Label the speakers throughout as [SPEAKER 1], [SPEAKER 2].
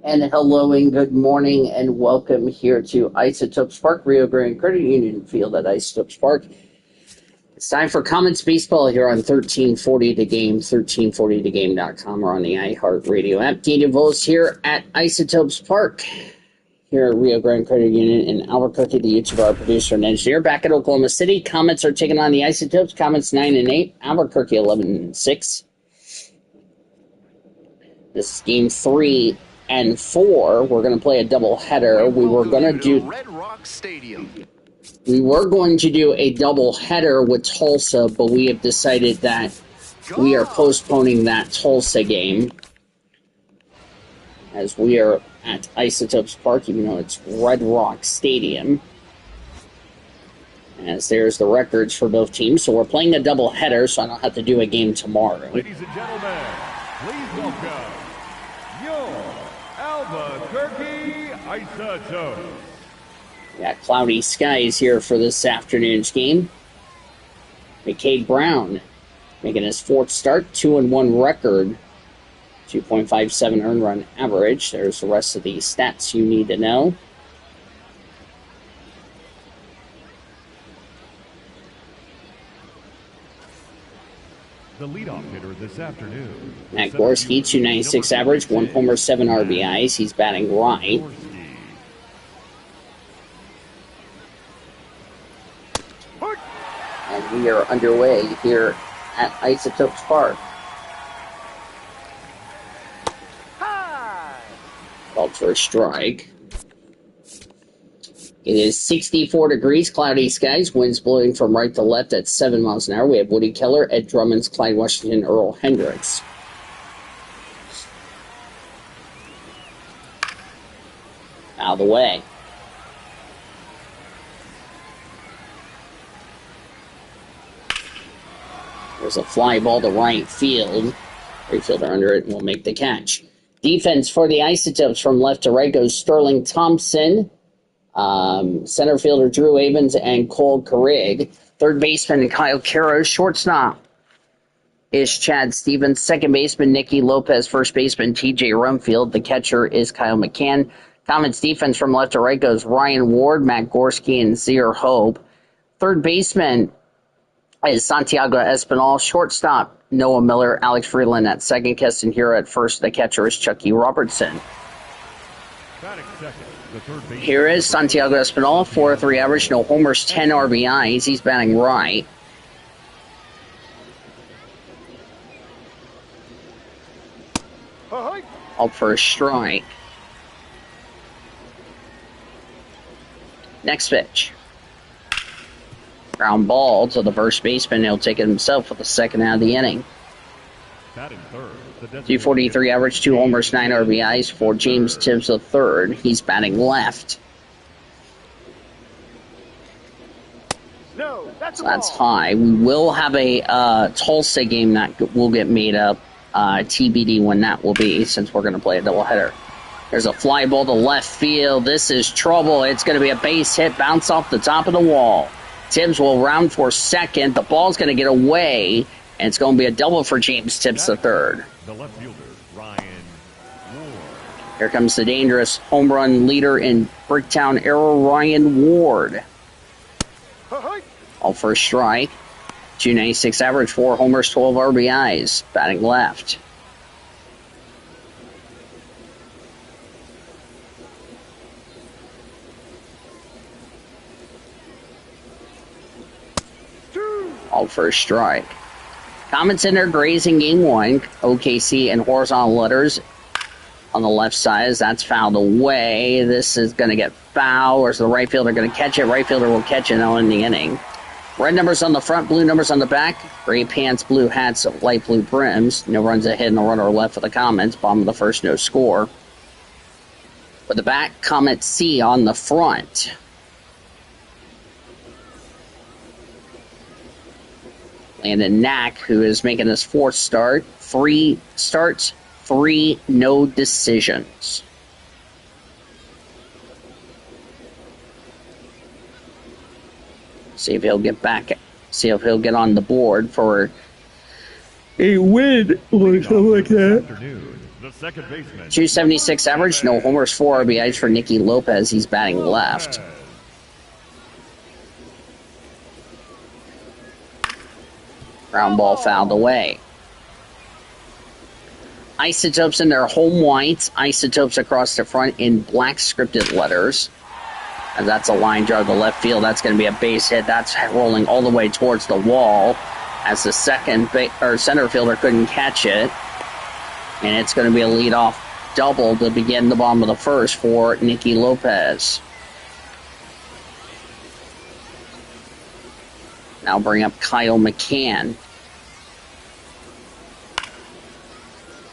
[SPEAKER 1] And hello and good morning and welcome here to Isotopes Park, Rio Grande Credit Union Field at Isotopes Park. It's time for Comets Baseball here on 1340 The Game, 1340thegame.com, or on the iHeartRadio app. Dean DeVos here at Isotopes Park, here at Rio Grande Credit Union in Albuquerque, the YouTube, our producer and engineer. Back at Oklahoma City, Comets are taking on the Isotopes. Comets 9-8, Albuquerque 11-6. This is game 3 and 4. We're going to play a doubleheader. We were going to do
[SPEAKER 2] Red Rock Stadium.
[SPEAKER 1] We were going to do a doubleheader with Tulsa, but we have decided that we are postponing that Tulsa game as we are at Isotopes Park, even though it's Red Rock Stadium. As there's the records for both teams, so we're playing a doubleheader, so I don't have to do a game tomorrow.
[SPEAKER 3] Ladies and gentlemen, please welcome your Albuquerque Isotopes.
[SPEAKER 1] Got cloudy skies here for this afternoon's game. McCade Brown making his fourth start, 2-1 record, 2.57 earned run average. There's the rest of the stats you need to know.
[SPEAKER 3] The leadoff hitter this afternoon,
[SPEAKER 1] Matt Gorski, 296 average, 1 homer, 7 RBIs. He's batting right. And we are underway here at Isotopes Park. Called for a strike. It is 64 degrees, cloudy skies, winds blowing from right to left at 7 miles an hour. We have Woody Keller, Ed Drummond, Clyde Washington, Earl Hendricks. Out of the way. There's a fly ball to right field. Right fielder under it and will make the catch. Defense for the Isotopes from left to right goes Sterling Thompson, center fielder Drew Avens, and Cole Carrig. Third baseman Kyle Caro. Shortstop is Chad Stevens. Second baseman Nicky Lopez. First baseman TJ Rumfield. The catcher is Kyle McCann. Comets defense from left to right goes Ryan Ward, Matt Gorski, and Zier Hope. Third baseman is Santiago Espinal. Shortstop Noah Miller, Alex Freeland at second, Keston Hero at first. The catcher is Chucky Robertson. Here is Santiago Espinal, 4.3 average, no homers, 10 RBIs. He's batting right. Up for a strike. Next pitch. Ground ball to the first baseman. He'll take it himself for the second out of the inning. 243 average, 2 homers, 9 RBIs for James Tibbs III. He's batting left.
[SPEAKER 2] No,
[SPEAKER 1] so that's high. We will have a Tulsa game that will get made up. TBD when that will be, since we're going to play a doubleheader. There's a fly ball to left field. This is trouble. It's going to be a base hit, bounce off the top of the wall. Tibbs will round for second. The ball's going to get away, and it's going to be a double for James Tibbs III.
[SPEAKER 3] The left fielder, Ryan Ward.
[SPEAKER 1] Here comes the dangerous home run leader in Bricktown era, Ryan Ward. All for a strike. 296 average, 4 homers, 12 RBIs. Batting left. All for a strike. Comets in their grazing game 1. OKC and horizontal letters on the left side as that's fouled away. This is going to get foul, or is the right fielder going to catch it? Right fielder will catch it and in the inning. Red numbers on the front, blue numbers on the back. Gray pants, blue hats, light blue brims. No runs ahead, no runner left for the Comets. Bottom of the first, no score. With the back, Comet C on the front. Landon Knack, who is making his fourth start. 3 starts, 3 no decisions. See if he'll get back. See if he'll get on the board for a win or something like that.
[SPEAKER 3] the second baseman.
[SPEAKER 1] 276 average, no homers, 4 RBIs for Nicky Lopez. He's batting left. Ground ball fouled away. Isotopes in their home whites. Isotopes across the front in black scripted letters. And that's a line drive to left field. That's going to be a base hit. That's rolling all the way towards the wall as the center fielder couldn't catch it. And it's going to be a leadoff double to begin the bottom of the first for Nicky Lopez. Now bring up Kyle McCann.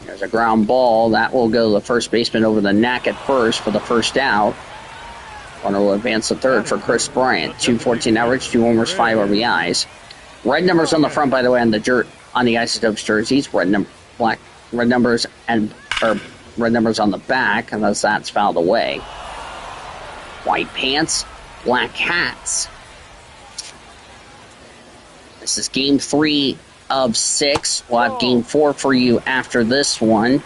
[SPEAKER 1] There's a ground ball. That will go to the first baseman over the neck at first for the first out. Runner will advance to third for Chris Bryant. 214 average, 2 homers, 5 RBIs. Red numbers on the front, by the way, on the Isotopes jerseys. Red numbers on the back, unless that's fouled away. White pants, black hats. This is game 3 of 6. We'll have game 4 for you after this one.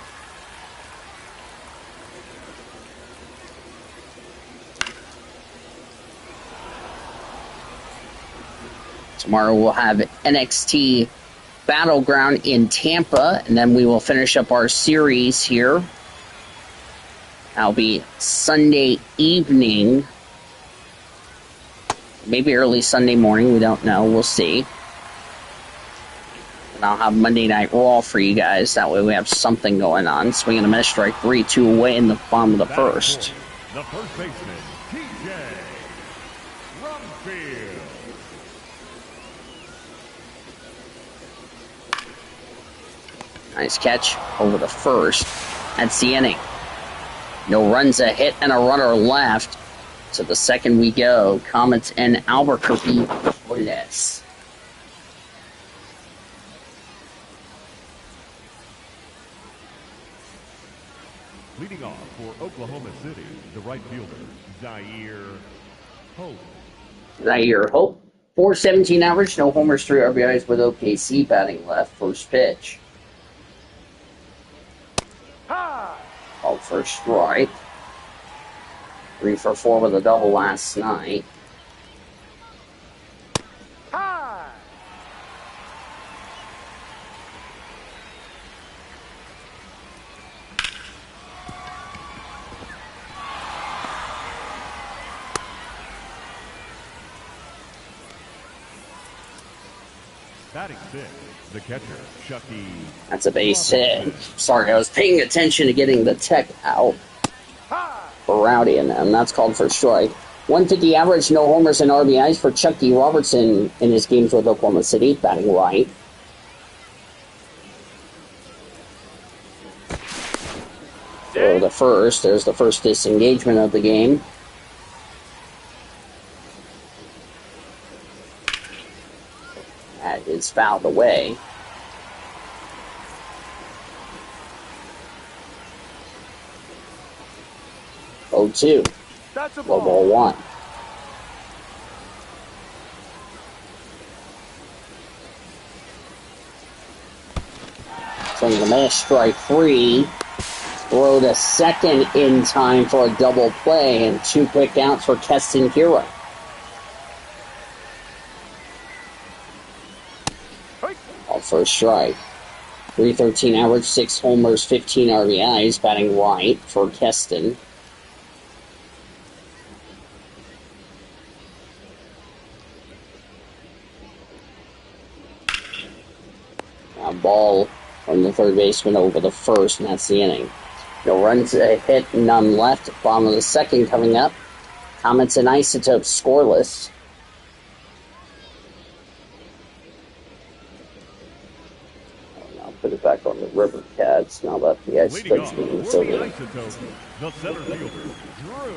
[SPEAKER 1] Tomorrow we'll have NXT Battleground in Tampa, and then we will finish up our series here. That'll be Sunday evening, maybe early Sunday morning, we don't know, we'll see. And I'll have Monday Night Raw for you guys, that way we have something going on. Swinging a miss, strike 3, 2 away in the bottom of the first.
[SPEAKER 3] The first baseman, TJ Rumfield.
[SPEAKER 1] Nice catch over the first. That's the inning. No runs, a hit, and a runner left. So the second we go, Comets and Albuquerque for this.
[SPEAKER 3] Leading off for Oklahoma City, the right fielder, Zaire Hope.
[SPEAKER 1] Zaire Hope. 417 average, no homers, 3 RBIs with OKC batting left. First pitch. Called for a strike. 3 for 4 with a double last night.
[SPEAKER 3] Batting 6, the catcher, Chucky.
[SPEAKER 1] That's a base hit. Sorry, I was paying attention to getting the tech out for Rowdy and them. That's called for a strike. 150 average, no homers and RBIs for Chucky Robertson in his games with Oklahoma City, batting right. For the first, there's the first disengagement of the game. That is fouled away. Oh, 2.
[SPEAKER 2] That's a
[SPEAKER 1] Low ball 1. Swing and a miss, strike 3. Throw to second in time for a double play, and 2 quick outs for Keston Kira. All for a strike. 313 average, 6 homers, 15 RBIs, batting right for Keston. A ball from the third baseman over the first, and that's the inning. No runs, a hit, none left. Bottom of the second coming up. Comets and Isotopes scoreless. I'll put it back on the River Cats now that the Isotopes being so good.
[SPEAKER 3] The center fielder, Drew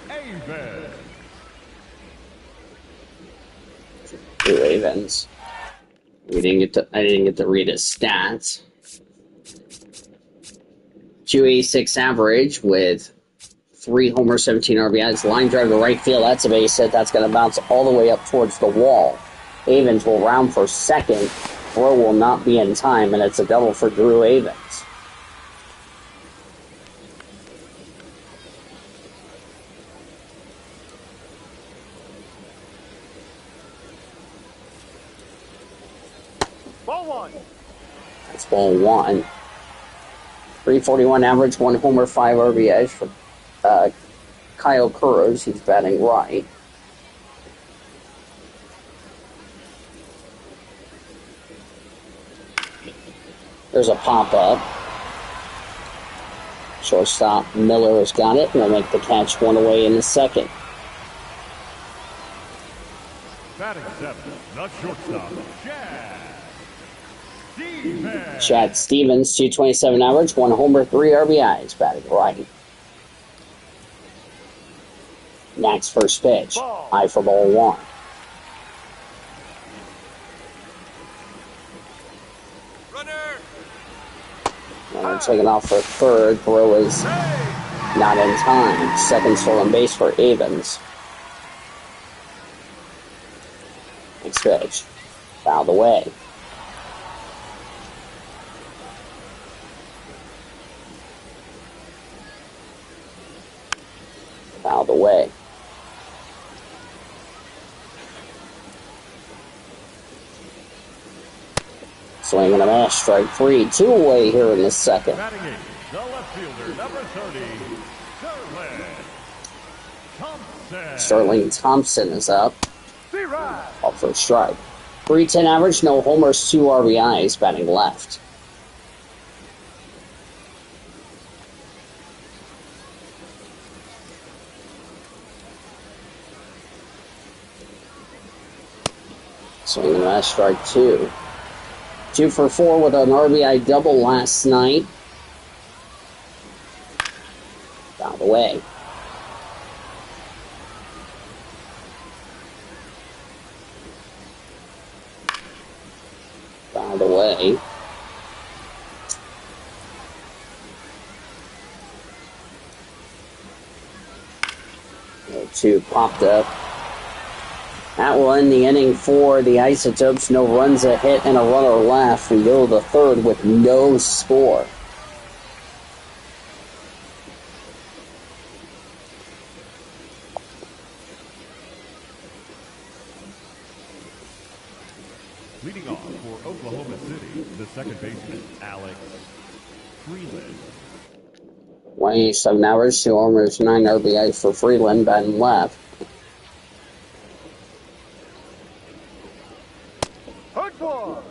[SPEAKER 3] Avens.
[SPEAKER 1] Drew Avens. I didn't get to read his stats. 286 average with 3 homers, 17 RBIs. Line drive to right field. That's a base hit. That's going to bounce all the way up towards the wall. Avens will round for second. Throw will not be in time, and it's a double for Drew Avens.
[SPEAKER 2] Ball one.
[SPEAKER 1] That's ball one. 341 average, 1 homer, 5 RBIs for Kyle Kurros. He's batting right. There's a pop-up. Shortstop Miller has got it. Will make the catch one away in the second.
[SPEAKER 3] Batting seven, the shortstop, Stevens.
[SPEAKER 1] Chad Stevens, 227 average, 1 homer, 3 RBIs, batting right. Next first pitch, high for ball one. Runner taken off for third. Throw is not in time. Second stolen base for Evans. Next pitch, fouled away. Fouled away. Swing and a miss, strike three. 2 away here in the second.
[SPEAKER 3] Batting eight, the left fielder, number 30,
[SPEAKER 1] Sterling Thompson is up. Up for a strike. 310 average, no homers, 2 RBIs, batting left. Swing and a miss, strike two. 2 for 4 with an RBI double last night. Fouled away. Fouled away. The 2 popped up. That will end the inning for the Isotopes. No runs, a hit, and a runner left. We go to the third with no score.
[SPEAKER 3] Leading off for Oklahoma City, the second baseman, Alex Freeland.
[SPEAKER 1] 187 average, 2 homers, 9 RBIs for Freeland, batting left.
[SPEAKER 2] Hard ball.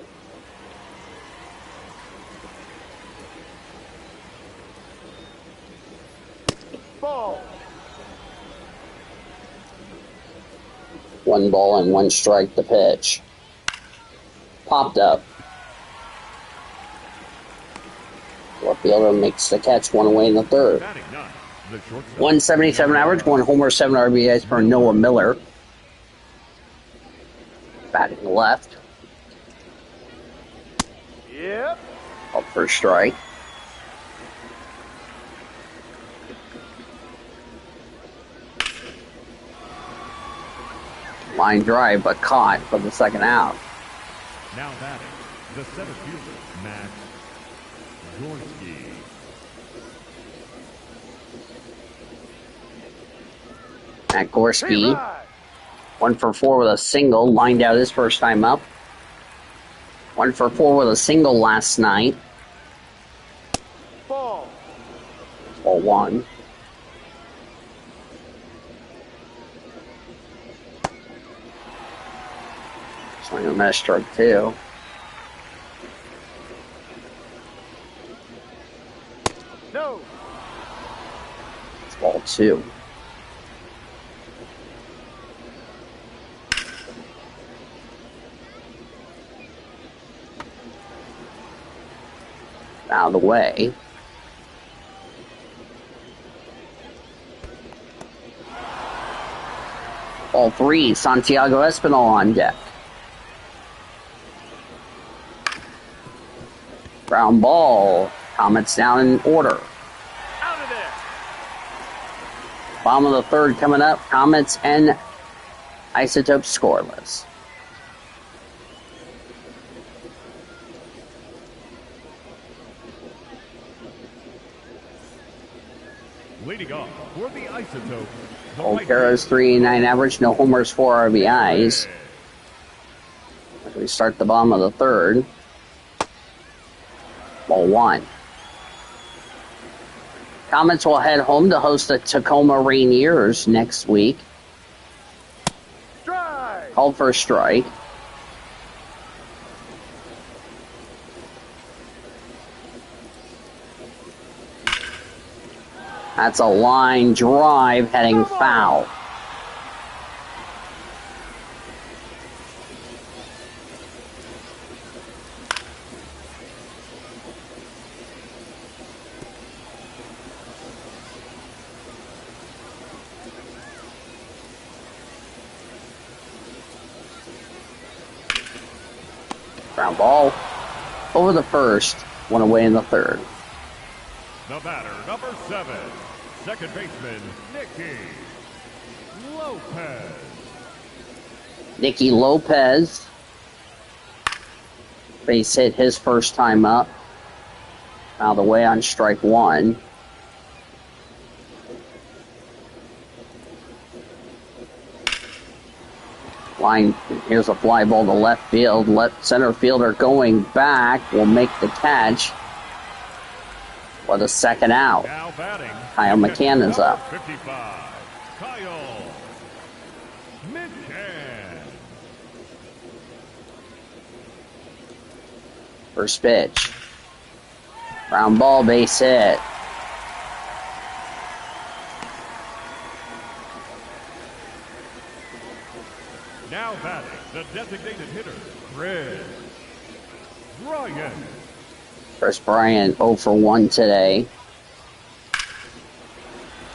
[SPEAKER 2] Ball.
[SPEAKER 1] 1 ball and 1 strike to pitch. Popped up. Left fielder makes the catch, 1 away in the third.
[SPEAKER 3] Batting ninth, the shortstop.
[SPEAKER 1] 177 average, 1 homer, 7 RBIs for Noah Miller. Batting left.
[SPEAKER 2] Yep.
[SPEAKER 1] Up for a strike. Line drive, but caught for the second out.
[SPEAKER 3] Now batting, the center fielder, Matt Gorski.
[SPEAKER 1] Matt Gorski,
[SPEAKER 2] Right.
[SPEAKER 1] 1 for 4 with a single, lined out his first time up. 1 for 4 with a single last night.
[SPEAKER 2] Ball.
[SPEAKER 1] Ball 1. Swing and miss, strike 2.
[SPEAKER 2] No.
[SPEAKER 1] It's ball 2. Out of the way. Ball 3, Santiago Espinal on deck. Ground ball. Comets down in order.
[SPEAKER 2] Out of there.
[SPEAKER 1] Bottom of the third coming up. Comets and Isotopes scoreless.
[SPEAKER 3] Leading off for the Isotopes. the right
[SPEAKER 1] O'Hara's 389 average, no homers, 4 RBIs. As we start the bottom of the third. Ball 1. Comets will head home to host the Tacoma Rainiers next week.
[SPEAKER 2] Strike.
[SPEAKER 1] Called for a strike. That's a line drive heading foul. Ground ball over the first, one away in the third.
[SPEAKER 3] The batter, number 7, second baseman,
[SPEAKER 1] Nicky Lopez. Base hit his first time up. Out of the way on strike 1. Line, here's a fly ball to left field. Left center fielder going back will make the catch for the second out.
[SPEAKER 3] Now batting,
[SPEAKER 1] Kyle McCann is up.
[SPEAKER 3] 55, Kyle McCann.
[SPEAKER 1] First pitch. Ground ball, base hit.
[SPEAKER 3] Now batting, the designated hitter, Chris Bryant.
[SPEAKER 1] Chris Bryant 0 for 1 today.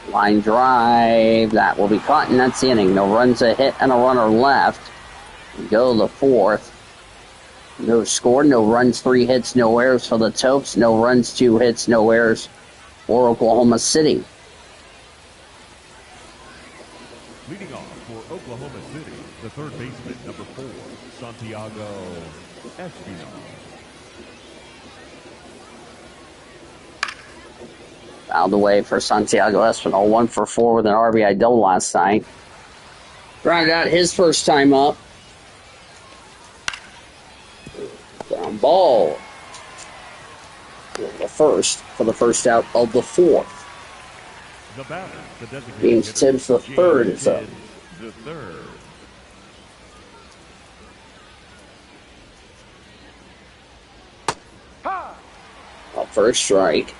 [SPEAKER 1] Line drive, that will be caught, and that's the inning. No runs, a hit, and a runner left. We go to the fourth. No score, no runs, 3 hits, no errors for the Topes. No runs, 2 hits, no errors for Oklahoma City.
[SPEAKER 3] Leading off for Oklahoma City, the third baseman, number 4, Santiago Espinal.
[SPEAKER 1] Fouled away for Santiago Espinal. 1 for 4 with an RBI double last night. Grounded out his first time up. Ground ball. The first for the first out of the fourth.
[SPEAKER 3] The batter, the designated
[SPEAKER 1] James
[SPEAKER 3] hitter,
[SPEAKER 1] Tibbs the third is up.
[SPEAKER 3] Tibbs the third.
[SPEAKER 2] Ha!
[SPEAKER 1] Up for a strike.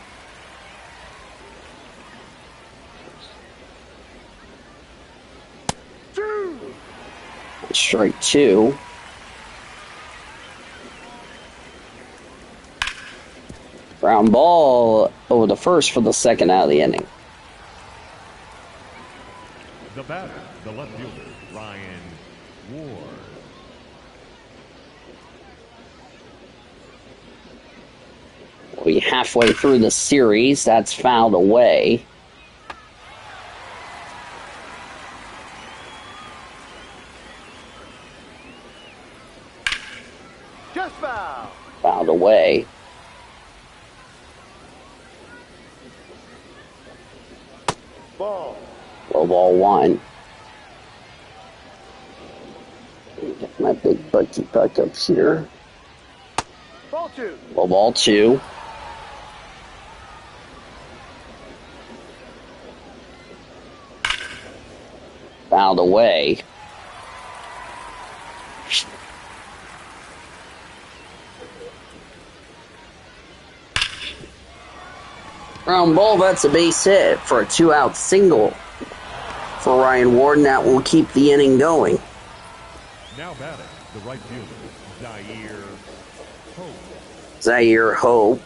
[SPEAKER 1] Strike 2. Ground ball over the first for the second out of the inning.
[SPEAKER 3] The batter, the left fielder, Ryan Ward.
[SPEAKER 1] We'll be halfway through the series. That's fouled away.
[SPEAKER 2] Just foul.
[SPEAKER 1] Fouled away.
[SPEAKER 2] Ball.
[SPEAKER 1] Low ball 1. Get my big bucket back up here.
[SPEAKER 2] Ball 2.
[SPEAKER 1] Low ball 2. Fouled away. Ground ball, that's a base hit for a 2-out single for Ryan Ward, and that will keep the inning going.
[SPEAKER 3] Now batting, the right fielder, Zaire Hope.
[SPEAKER 1] Zaire Hope,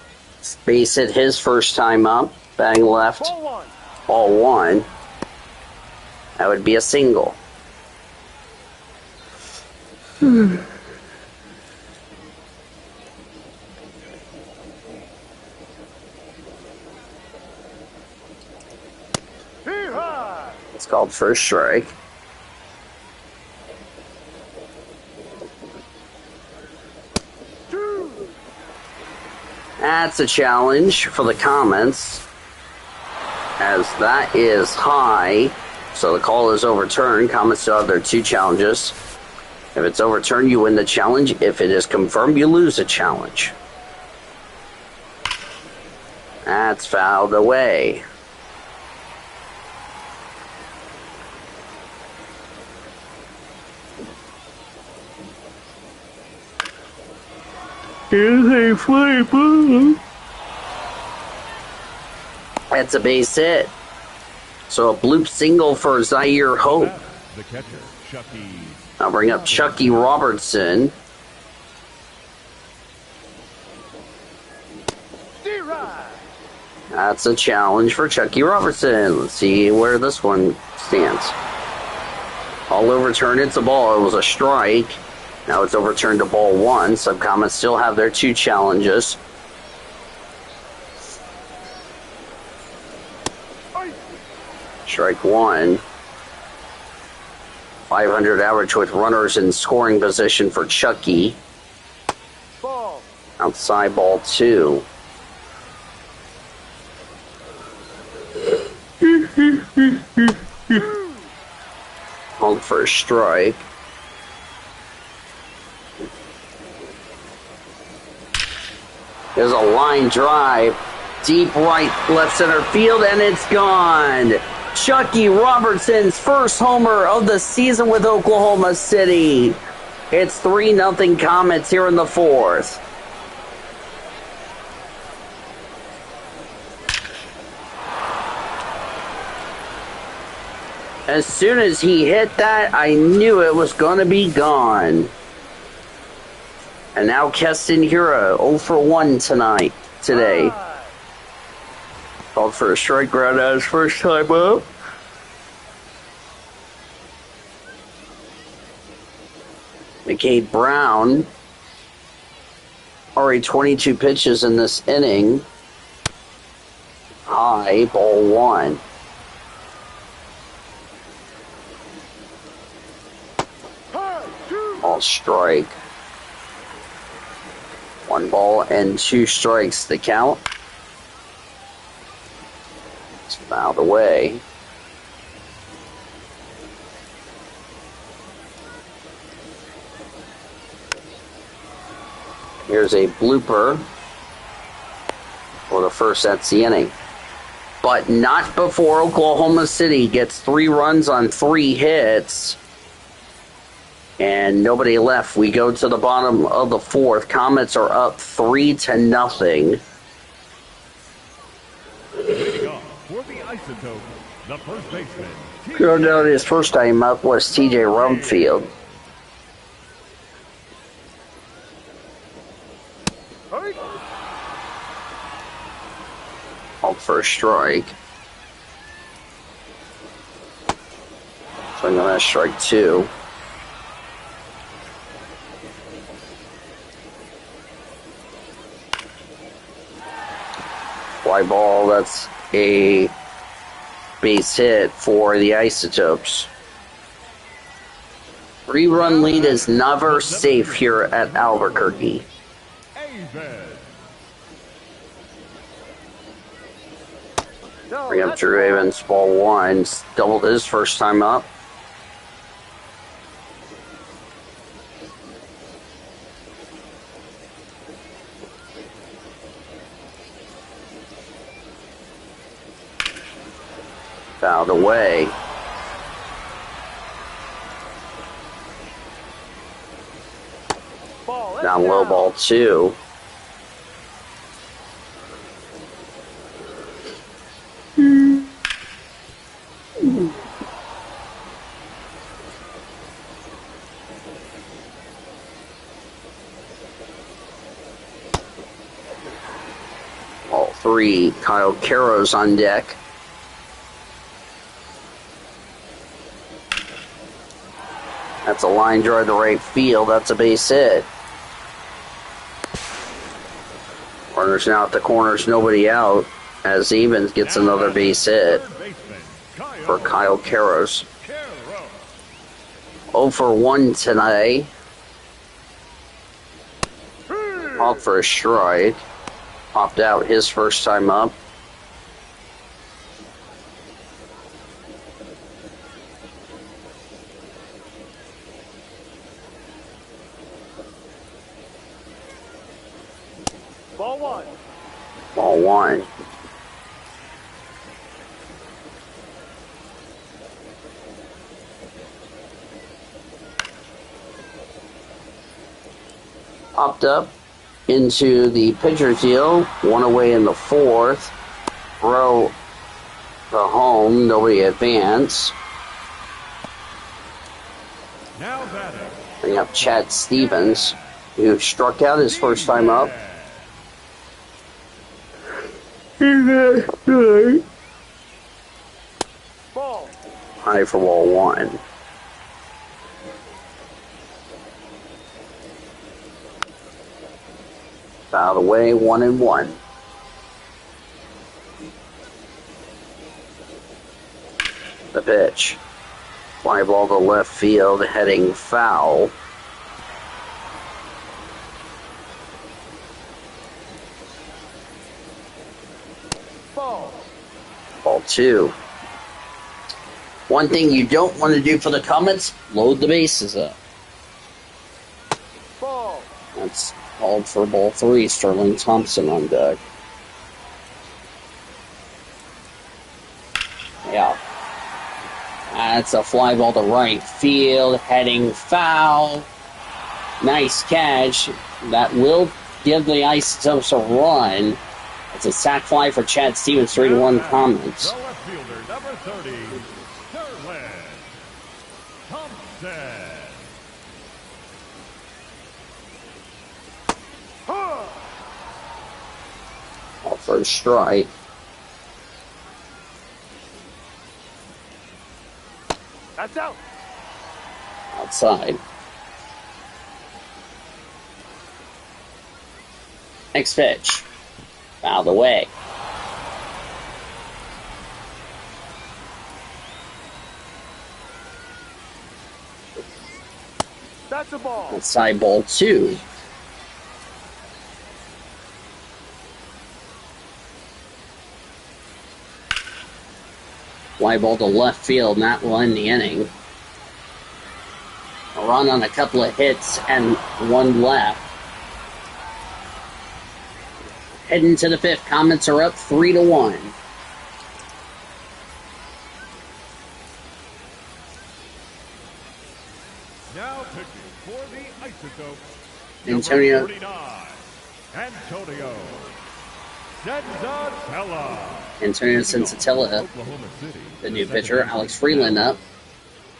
[SPEAKER 1] base hit his first time up, batting left,
[SPEAKER 2] Ball 1.
[SPEAKER 1] ball 1. That would be a single.
[SPEAKER 2] Hee-haw!
[SPEAKER 1] It's called first strike.
[SPEAKER 2] Two.
[SPEAKER 1] That's a challenge for the Comets, as that is high, so the call is overturned. Comets still have their 2 challenges. If it's overturned, you win the challenge. If it is confirmed, you lose the challenge. That's fouled away. Here's a fly ball. That's a base hit. So a bloop single for Zaire Hope.
[SPEAKER 3] The catcher, Chucky.
[SPEAKER 1] I'll bring up Chucky Robertson. That's a challenge for Chucky Robertson. Let's see where this one stands. All overturned. It's a ball. It was a strike. Now it's overturned to ball one. So Comets still have their two challenges. Strike one. 500 average with runners in scoring position for Chucky.
[SPEAKER 2] Ball.
[SPEAKER 1] Outside ball two. Hold for a strike. There's a line drive. Deep right, left center field, and it's gone. Chucky Robertson's first homer of the season with Oklahoma City. It's 3-0 Comets here in the fourth. As soon as he hit that, I knew it was going to be gone. And now Keston Hura, 0 for 1 today. Called for a strike ground out his first time up. McCade Brown, already 22 pitches in this inning. High, ball one. Ball strike. 1 ball and 2 strikes the count. It's fouled away. Here's a blooper for the first. That's the inning. But not before Oklahoma City gets 3 runs on 3 hits. And nobody left. We go to the bottom of the fourth. Comets are up 3-0.
[SPEAKER 3] For the Isotopes, the first baseman.
[SPEAKER 1] Going down his first time up was TJ Rumfield. Called for a strike. Swing on that strike 2. Fly ball, that's a base hit for the Isotopes. 3-run lead is never safe here at Albuquerque. Bring up Drew Avens, ball 1. Doubled his first time up. Fouled away. Down low, ball 2. Ball 3. Kyle Caro's on deck. That's a line drive to right field. That's a base hit. Runners now at the corners, nobody out, as Evans gets another base hit for Kyle Caros. 0 for 1 tonight. Off for a strike. Popped out his first time up.
[SPEAKER 2] Ball 1.
[SPEAKER 1] Ball 1. Popped up into the pitcher's deal. One away in the fourth. Throw the home. Nobody advance.
[SPEAKER 3] Now batting.
[SPEAKER 1] Bring up Chad Stevens, who struck out his first time up.
[SPEAKER 2] Ball.
[SPEAKER 1] High for ball one. Fouled away, 1-1. The pitch. Fly ball to left field, heading foul.
[SPEAKER 2] Ball.
[SPEAKER 1] Ball two. One thing you don't want to do for the Comets, load the bases up.
[SPEAKER 2] Ball.
[SPEAKER 1] That's called for ball three. Sterling Thompson on deck. Yeah. That's a fly ball to right field, heading foul. Nice catch. That will give the Isotopes a run. It's a sac fly for Chad Stevens, 3-1 Comets.
[SPEAKER 3] The left fielder, number 30, Sterling Thompson.
[SPEAKER 1] All first strike.
[SPEAKER 2] That's out.
[SPEAKER 1] Outside. Next pitch. Fouled away.
[SPEAKER 2] That's a ball.
[SPEAKER 1] Outside ball two. Fly ball to left field, and that will end the inning. A run on a couple of hits and one left. Heading to the fifth, Comets are up 3-1.
[SPEAKER 3] Now pitching for the Isotopes,
[SPEAKER 1] Antonio.
[SPEAKER 3] number 49, Antonio Senzatella.
[SPEAKER 1] Antonio Senzatella,
[SPEAKER 3] Oklahoma City,
[SPEAKER 1] the new pitcher. Alex Freeland up.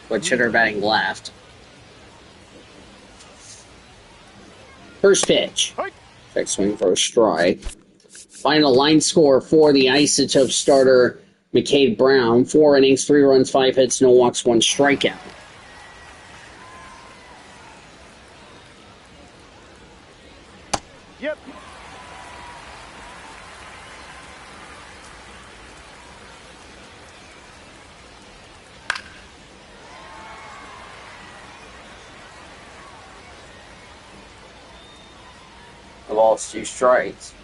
[SPEAKER 1] With hitter batting left. First pitch. Check swing for a strike. Final line score for the Isotopes starter, McCade Brown. 4 innings, 3 runs, 5 hits, no walks, 1 strikeout.
[SPEAKER 2] Yep.
[SPEAKER 1] The ball's 2 strikes.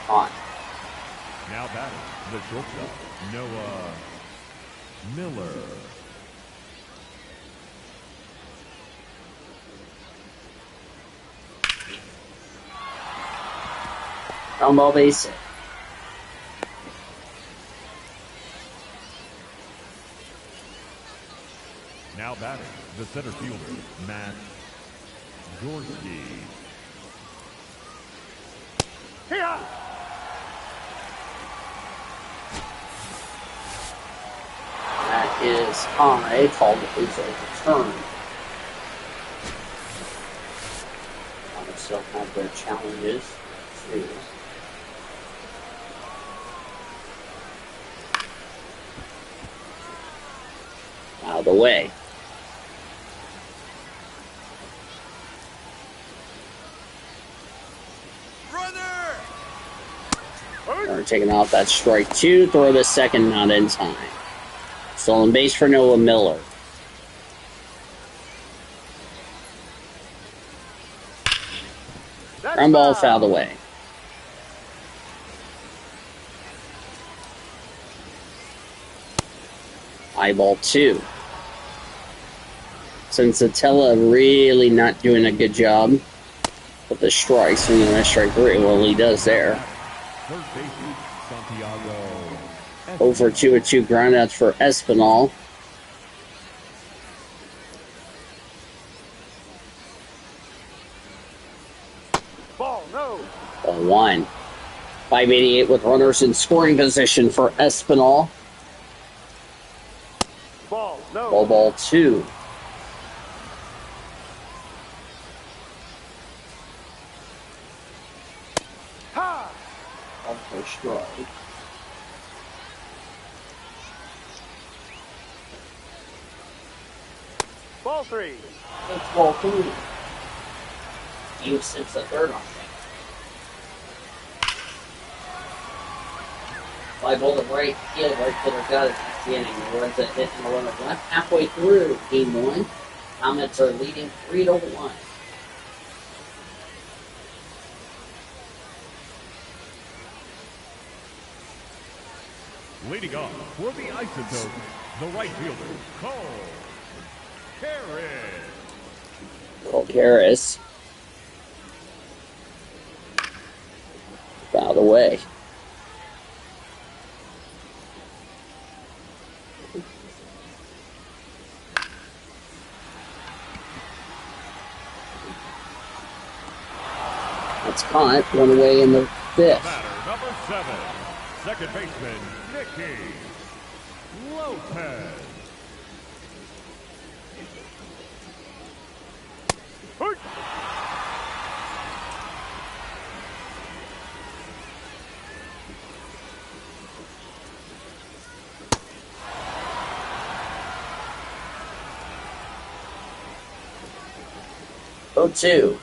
[SPEAKER 1] On.
[SPEAKER 3] Now batting, the shortstop, Noah Miller.
[SPEAKER 1] Ground ball base hit.
[SPEAKER 3] Now batting, the center fielder, Matt Gorski.
[SPEAKER 2] Here.
[SPEAKER 1] That is high, called the base return. They still have their challenges. Too. Out of the way. Runner taking off, that strike 2. Throw the second, not in time. Stolen base for Noah Miller. Ground ball fouled away. High ball 2. Senzatella really not doing a good job with the strikes. And then strike 3, well, he does there.
[SPEAKER 3] Third baseman, Santiago.
[SPEAKER 1] Over 2 with 2 groundouts for Espinal.
[SPEAKER 2] No.
[SPEAKER 1] Ball 1. 588 with runners in scoring position for Espinal.
[SPEAKER 2] Ball. No.
[SPEAKER 1] Ball 2.
[SPEAKER 2] Ha!
[SPEAKER 1] Ball for strike.
[SPEAKER 2] Ball 3.
[SPEAKER 1] That's ball 3. Game 6, the third on that. Fly ball to right field, right fielder got it. That's the inning. The runs that hit and the runner left halfway through game 1. Comets are leading 3-1.
[SPEAKER 3] Leading off for the Isotopes, the right fielder, Cole Harris.
[SPEAKER 1] Cole Harris. Fouled away. That's caught. One away in the 5th.
[SPEAKER 3] Batter number 7, second baseman, Nicky Lopez.
[SPEAKER 2] Hurt.
[SPEAKER 1] Ball 2.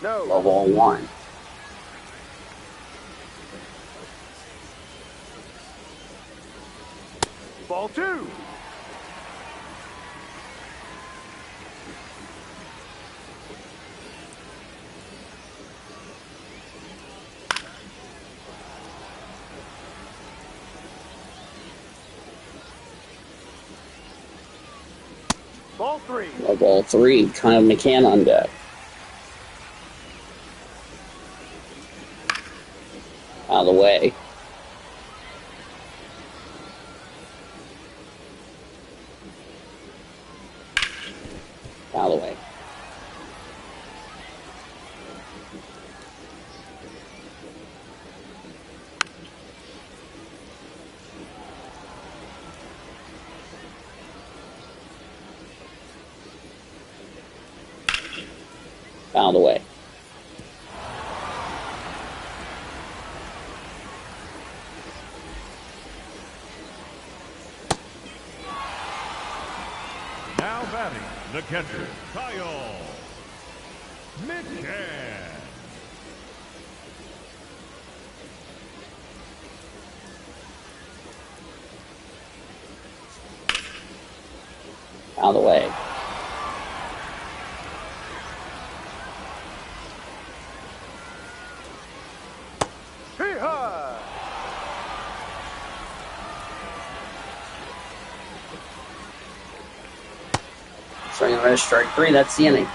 [SPEAKER 2] No.
[SPEAKER 1] Ball 1.
[SPEAKER 2] Ball 2. Ball 3.
[SPEAKER 1] Ball 3. Kyle McCann on deck. Out of the way. Out of the way. Out of the way.
[SPEAKER 3] Now batting, the catcher, Kyle McCann.
[SPEAKER 1] Out of the way.
[SPEAKER 2] Hee-haw!
[SPEAKER 1] Swing and miss, strike 3. That's the inning.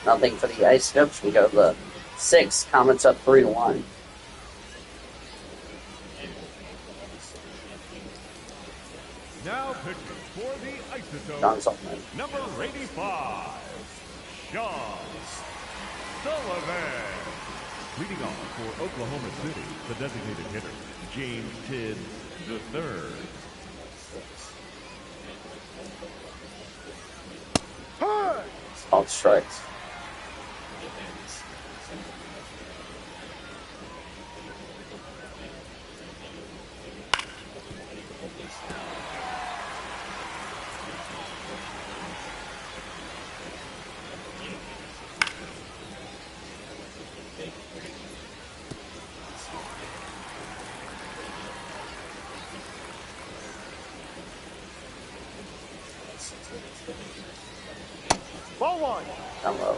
[SPEAKER 1] Nothing for the Isotopes. We go to the 6th. Comets up 3-1.
[SPEAKER 3] Now pitching for the Isotopes,
[SPEAKER 1] John Sullivan.
[SPEAKER 3] number 85, Sean Sullivan. Leading off for Oklahoma City, the designated hitter, James Tidd III.
[SPEAKER 2] Hurt.
[SPEAKER 1] All strikes.
[SPEAKER 2] Ball 1.
[SPEAKER 1] Down low.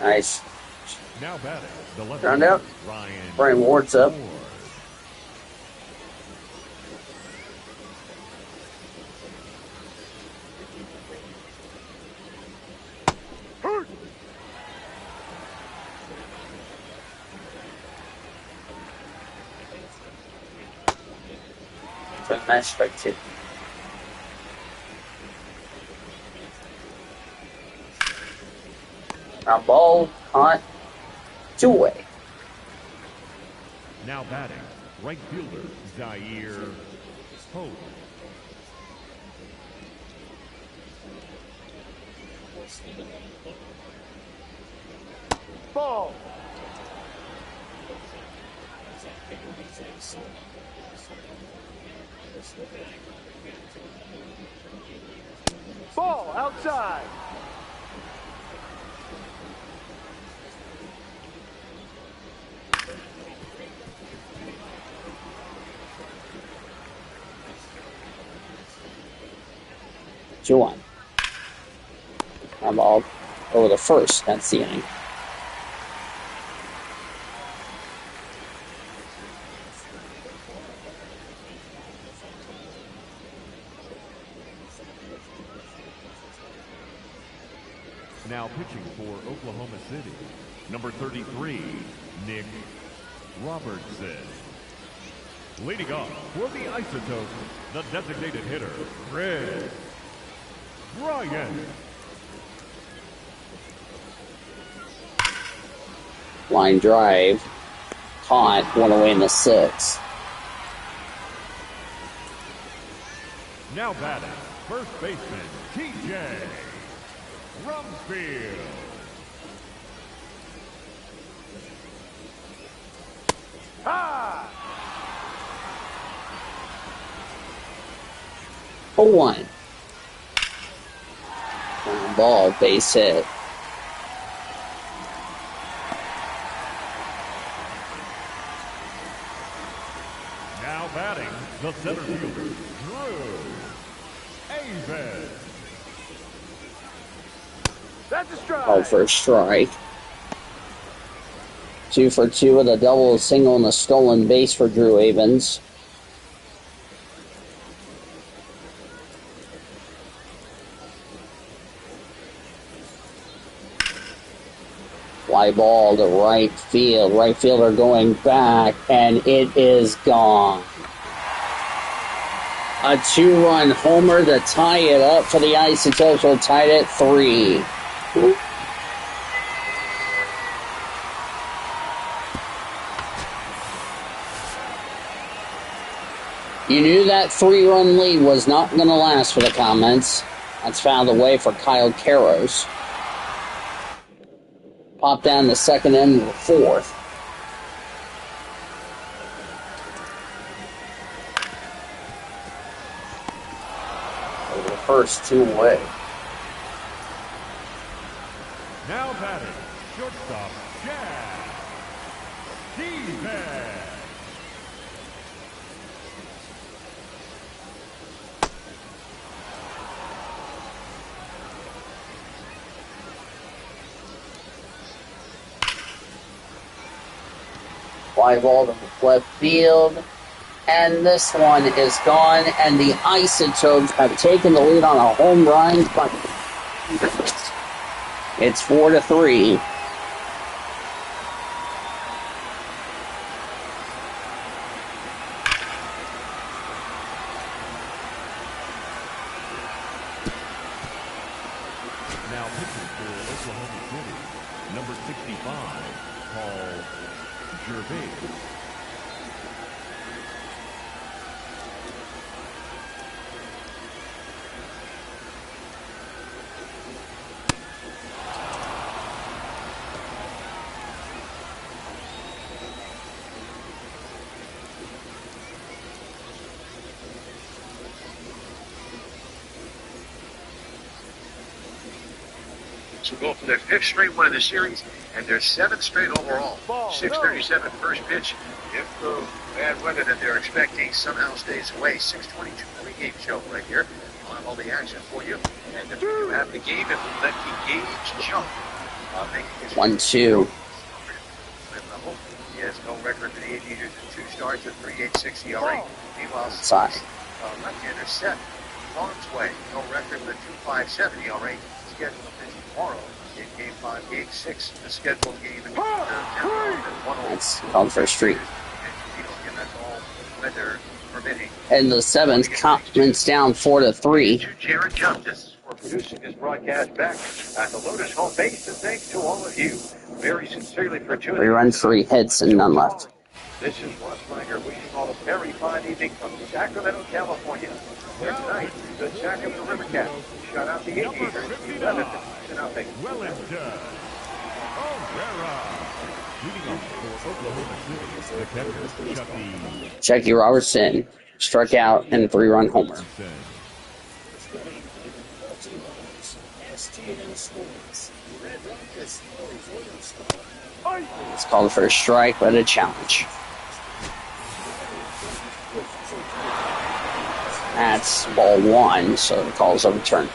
[SPEAKER 1] Nice.
[SPEAKER 3] Now batting, the left
[SPEAKER 1] Ground out. Brian Ward's up.
[SPEAKER 3] Ward.
[SPEAKER 2] Hurt.
[SPEAKER 1] for the match strike 2. Ground ball, caught, 2 away.
[SPEAKER 3] Now batting, right fielder Zaire Hope.
[SPEAKER 2] Ball. Ball outside.
[SPEAKER 1] Two on. Ground ball over the first. That's the inning.
[SPEAKER 3] Now pitching for Oklahoma City, number 33, Nick Robertson. Leading off for the Isotopes, the designated hitter, Chris Bryant.
[SPEAKER 1] Line drive, caught, 1 away in the 6th.
[SPEAKER 3] Now batting, first baseman, TJ Rumfield.
[SPEAKER 2] Ah!
[SPEAKER 1] 0-1. Ground ball, base hit.
[SPEAKER 3] Now batting, the center fielder, Drew Aven.
[SPEAKER 2] That's a strike.
[SPEAKER 1] Called for a strike. 2 for 2 with a double, a single, and a stolen base for Drew Avens. Fly ball to right field. Right fielder going back, and it is gone. A 2-run homer to tie it up for the Isotopes. Will tie it at 3. You knew that 3-run lead was not going to last for the Comets. That's fouled away for Kyle Caros. Pop down the second and the 4th. Over the first, 2 away.
[SPEAKER 3] Now batting, shortstop, Jack Stevens.
[SPEAKER 1] Fly ball to left field. And this one is gone. And the Isotopes have taken the lead on a home run. But it's 4-3.
[SPEAKER 3] Now pitching for Oklahoma City, number 65, Paul Gervais.
[SPEAKER 4] To go for their 5th straight win in the series and their 7th straight overall.
[SPEAKER 2] Ball,
[SPEAKER 4] 6:37 first pitch. If the bad weather that they're expecting somehow stays away, 6:22 pregame show right here. I'll have all the action for you. And if you have the game, it will let the gauge jump. Making his
[SPEAKER 1] 1-2.
[SPEAKER 4] level. He has no record for the 8 years and 2 starts at 3.86 ERA. Meanwhile,
[SPEAKER 1] Side.
[SPEAKER 4] left-hander Seth Farnsway, no record with a 2.57 ERA. Scheduled to pitch tomorrow in Game 5, Game 6, the scheduled game in
[SPEAKER 1] That's called for a streak.
[SPEAKER 4] And that's all weather permitting.
[SPEAKER 1] In the seventh, Comets down 4-3.
[SPEAKER 4] To Jared Justice for producing this broadcast back at the Lotus home base, and thanks to all of you very sincerely for tuning in.
[SPEAKER 1] 3 runs, 3 hits, and none left.
[SPEAKER 4] This is Russ Langer wishing all a very fine evening from Sacramento, California. Where tonight, the Sacramento River Cats shut out the Aviators 11-0.
[SPEAKER 3] Well and done. Herrera. Leading off for Oklahoma City, the catcher, Chucky.
[SPEAKER 1] Jackie Robertson struck out in a 3-run homer. It's called for a strike, but a challenge. That's ball 1, so the call is overturned.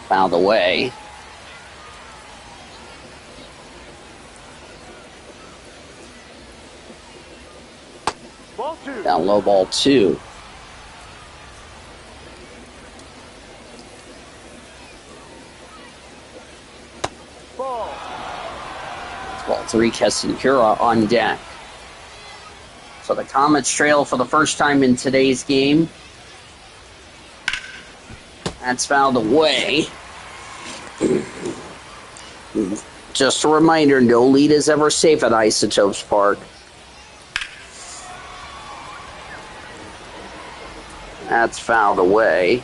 [SPEAKER 1] Fouled away.
[SPEAKER 2] Ball 2.
[SPEAKER 1] Down low, ball 2.
[SPEAKER 2] Ball.
[SPEAKER 1] Ball 3, Keston-Hura on deck. So the Comets trail for the first time in today's game. That's fouled away. Just a reminder, no lead is ever safe at Isotopes Park. That's fouled away.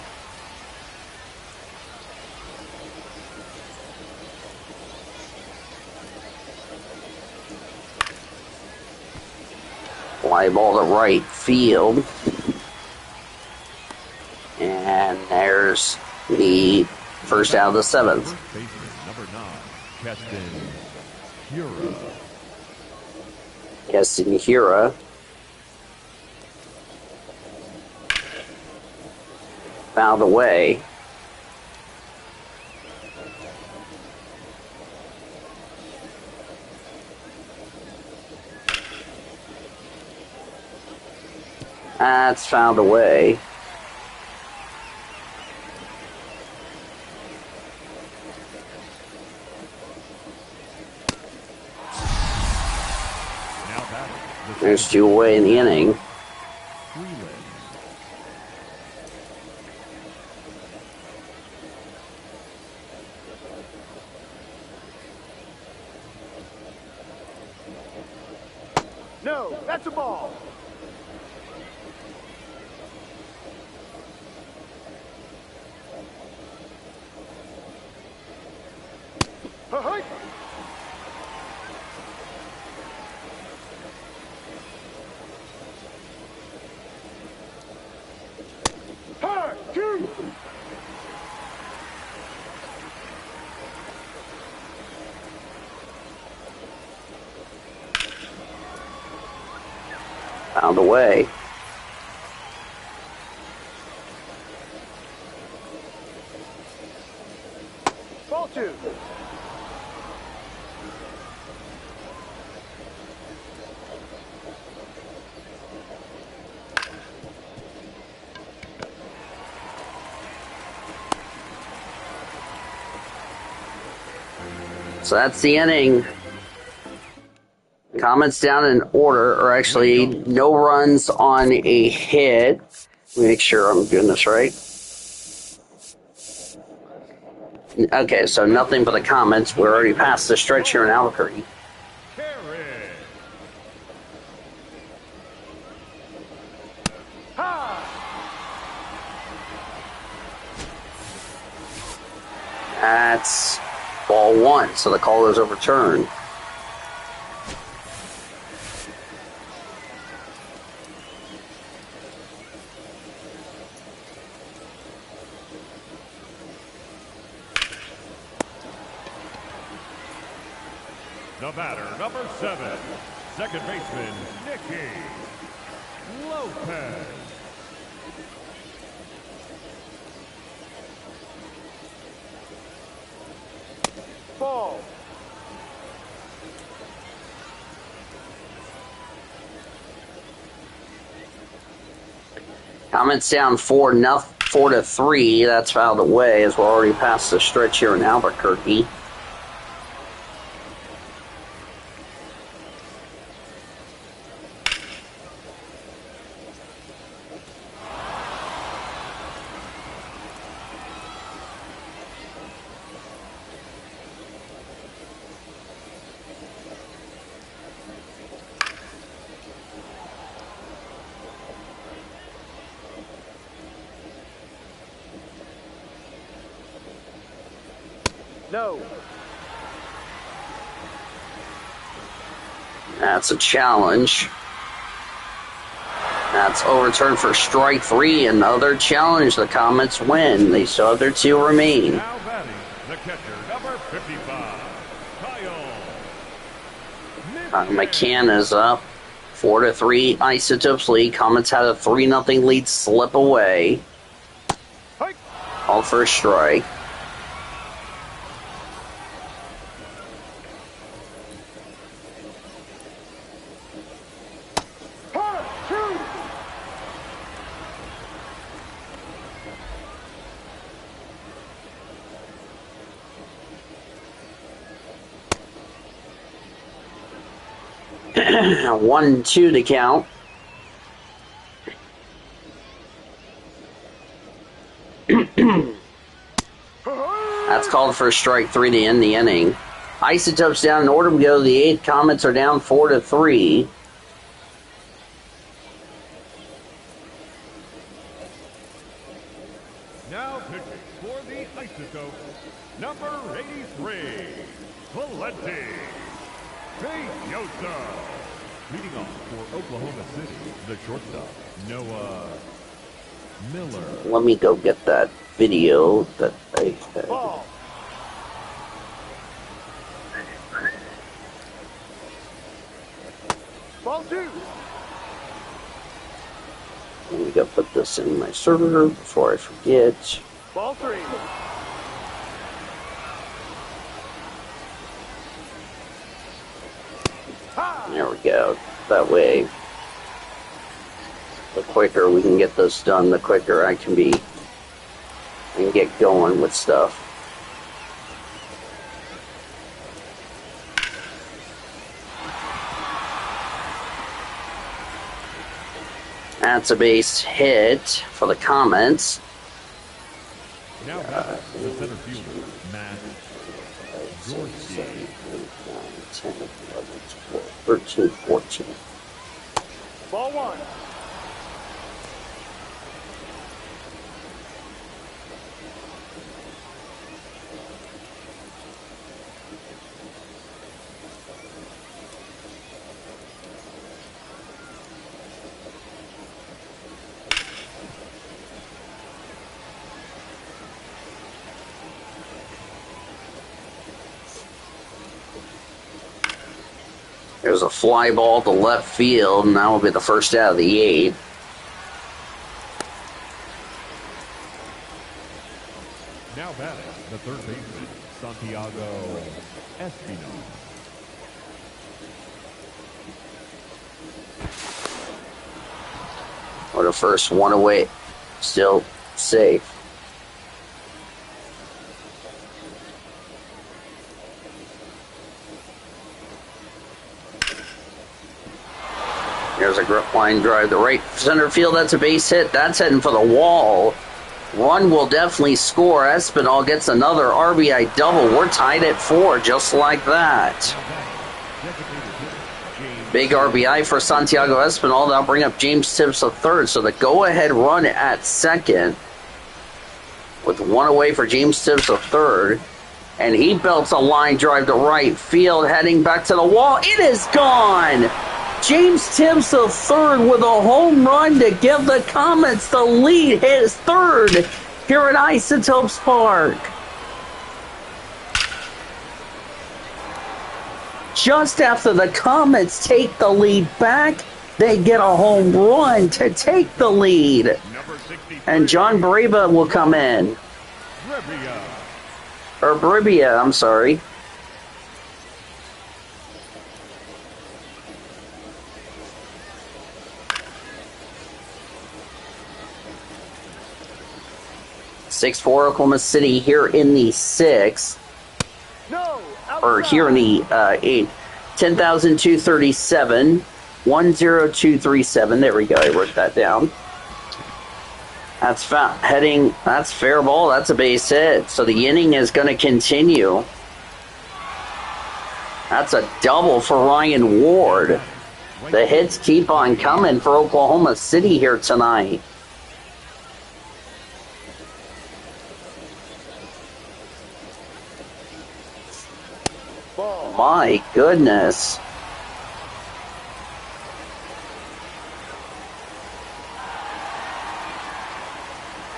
[SPEAKER 1] Fly ball to right field. And there's the first out of the 7th.
[SPEAKER 3] First baseman, number 9, Keston-Hura.
[SPEAKER 1] Keston-Hura. Fouled away. That's fouled away. There's 2 away in the inning.
[SPEAKER 2] No, that's a ball. Ahoy! Hard, 2.
[SPEAKER 1] Fouled away.
[SPEAKER 2] Ball 2.
[SPEAKER 1] So that's the inning. Comets down in order, or actually no runs on a hit. Let me make sure I'm doing this right. Okay, so nothing but the Comets. We're already past the stretch here in Albuquerque. That's ball 1, so the call is overturned.
[SPEAKER 3] The batter, number 7, second baseman, Nicky Lopez.
[SPEAKER 2] Ball.
[SPEAKER 1] Comets down 4-3. That's out of the way as we're already past the stretch here in Albuquerque.
[SPEAKER 2] No.
[SPEAKER 1] That's a challenge. That's overturned for strike 3. Another challenge. The Comets win. They still have their 2 remain.
[SPEAKER 3] Now batting, the catcher, number 55, Kyle.
[SPEAKER 1] McCann is up. 4-3. Isotopes lead. Comets had a 3-0 lead slip away.
[SPEAKER 2] Hike.
[SPEAKER 1] All for a strike.
[SPEAKER 2] Shoot.
[SPEAKER 1] 1-2 to count. That's called for strike 3 to end the inning. Isotopes down in order to go to the 8th. Comets are down 4-3.
[SPEAKER 3] Now pitching for the Isotopes, number 83, Valente. Leading off for Oklahoma City, the shortstop, Noah Miller.
[SPEAKER 1] Let me go get that video that I had.
[SPEAKER 2] Ball. Ball 2.
[SPEAKER 1] Let me go put this in my server before I forget.
[SPEAKER 2] Ball 3.
[SPEAKER 1] There we go. That way, the quicker we can get this done, the quicker I can get going with stuff. That's a base hit for the Comets.
[SPEAKER 3] Now the center fielder, Matt Gorski.
[SPEAKER 1] 10, 11, 12, 13, 14.
[SPEAKER 2] Ball 1.
[SPEAKER 1] There's a fly ball to left field, and that will be the first out of the 8th.
[SPEAKER 3] Now batting, the third baseman, Santiago Espino.
[SPEAKER 1] Or the first one away, still safe. There's a grip line drive to right center field. That's a base hit. That's heading for the wall. One will definitely score. Espinal gets another RBI double. We're tied at 4, just like that. Big RBI for Santiago Espinal. That'll bring up James Tibbs to third. So the go-ahead run at second, with one away for James Tibbs to third. And he belts a line drive to right field, heading back to the wall. It is gone! James Tibbs the third with a home run to give the Comets the lead. His third here at Isotopes Park. Just after the Comets take the lead back, they get a home run to take the lead. And John Breba will come in. Bribia, I'm sorry. 6-4 Oklahoma City here in the 6th.
[SPEAKER 2] No.
[SPEAKER 1] Or here in the 8th. 10,237. 10237. There we go. I wrote that down. That's that's fair ball. That's a base hit. So the inning is going to continue. That's a double for Ryan Ward. The hits keep on coming for Oklahoma City here tonight.
[SPEAKER 2] Ball.
[SPEAKER 1] My goodness.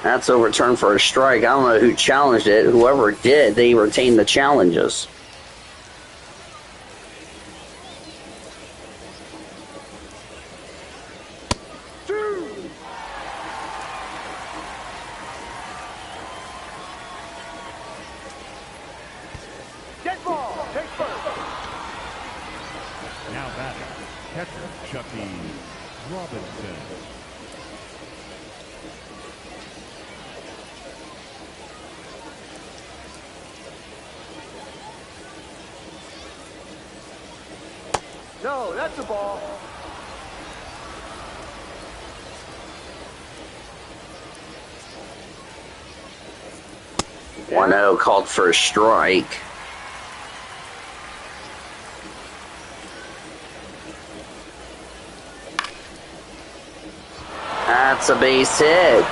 [SPEAKER 1] That's overturned for a strike. I don't know who challenged it. Whoever did, they retained the challenges.
[SPEAKER 2] Get ball. Take first.
[SPEAKER 3] Now batting, catcher Chucky Robinson.
[SPEAKER 2] No, that's a ball.
[SPEAKER 1] One 0 called for a strike. That's a base hit.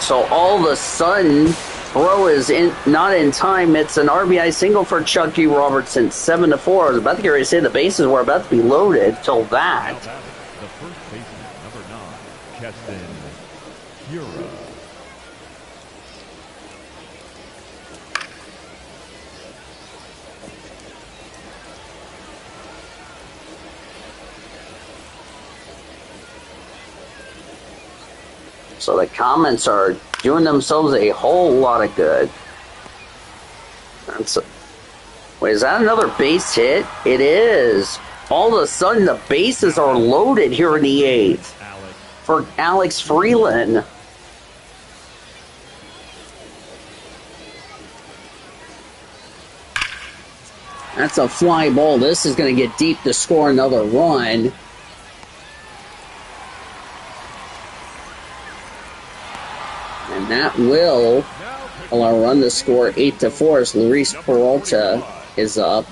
[SPEAKER 1] So all of a sudden, throw is not in time. It's an RBI single for Chucky Robertson, 7-4. I was about to get ready to say the bases were about to be loaded till that.
[SPEAKER 3] Now batting, the first baseman, number 9, Keston Hura.
[SPEAKER 1] So the Comets are doing themselves a whole lot of good. Wait, is that another base hit? It is. All of a sudden, the bases are loaded here in the 8th for Alex Freeland. That's a fly ball. This is going to get deep to score another run. And that will allow a run to score 8-4 as Luis Peralta is up.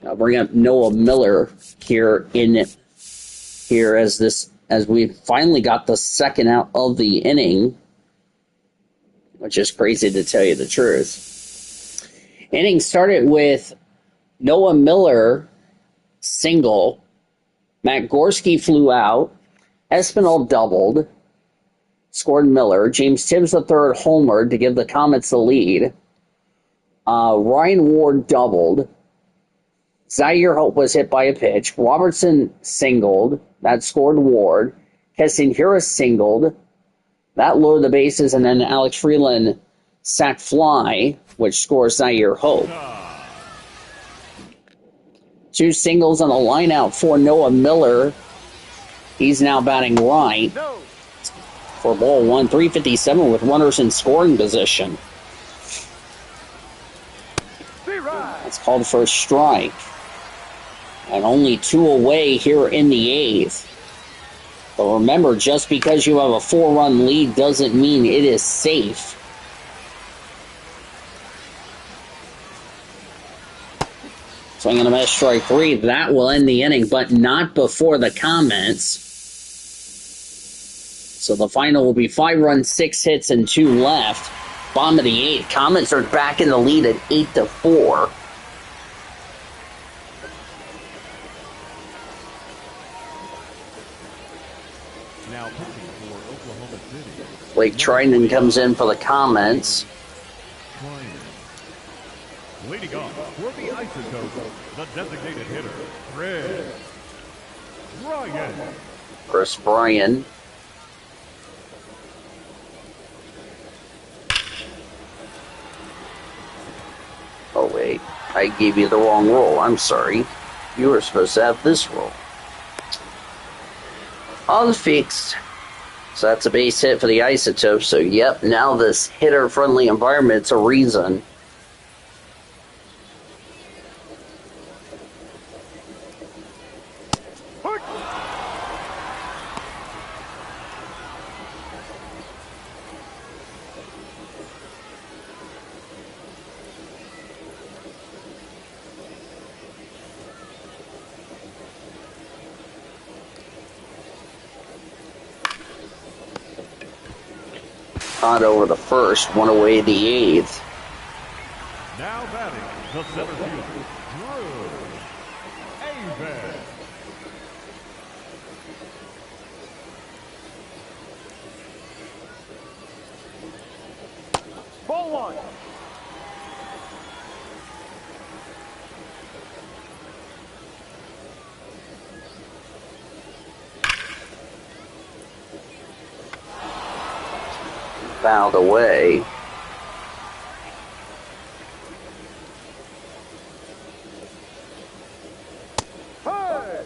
[SPEAKER 1] I'll bring up Noah Miller here as we finally got the second out of the inning, which is crazy to tell you the truth. Inning started with Noah Miller single, Matt Gorski flew out, Espinal doubled, scored Miller. James Tibbs the third homered to give the Comets the lead. Ryan Ward doubled. Zaire Hope was hit by a pitch. Robertson singled. That scored Ward. Keston Hura singled. That loaded the bases, and then Alex Freeland sack fly, which scores Zaire Hope. 2 singles on the line out for Noah Miller. He's now batting right.
[SPEAKER 2] No.
[SPEAKER 1] For ball 1, 357 with runners in scoring position. That's called for a strike. And only 2 away here in the 8th. But remember, just because you have a 4-run lead doesn't mean it is safe. Swing and a miss, strike 3. That will end the inning, but not before the Comets. So the final will be 5 runs, 6 hits, and 2 left. Bottom of the 8th. Comets are back in the lead at 8-4.
[SPEAKER 3] Now pitching for Oklahoma City.
[SPEAKER 1] Blake Trinan comes in for the Comets.
[SPEAKER 3] Leading off for the Isotopes, the designated hitter,
[SPEAKER 1] Chris Bryan. Oh, wait. I gave you the wrong roll. I'm sorry. You were supposed to have this roll. All fixed. So that's a base hit for the Isotopes. So, yep, now this hitter-friendly environment's a reason. Hot over the first, one away the eighth.
[SPEAKER 3] Now batting the center fielder, Drew Avon.
[SPEAKER 2] Ball one.
[SPEAKER 1] Fouled away.
[SPEAKER 2] Hey!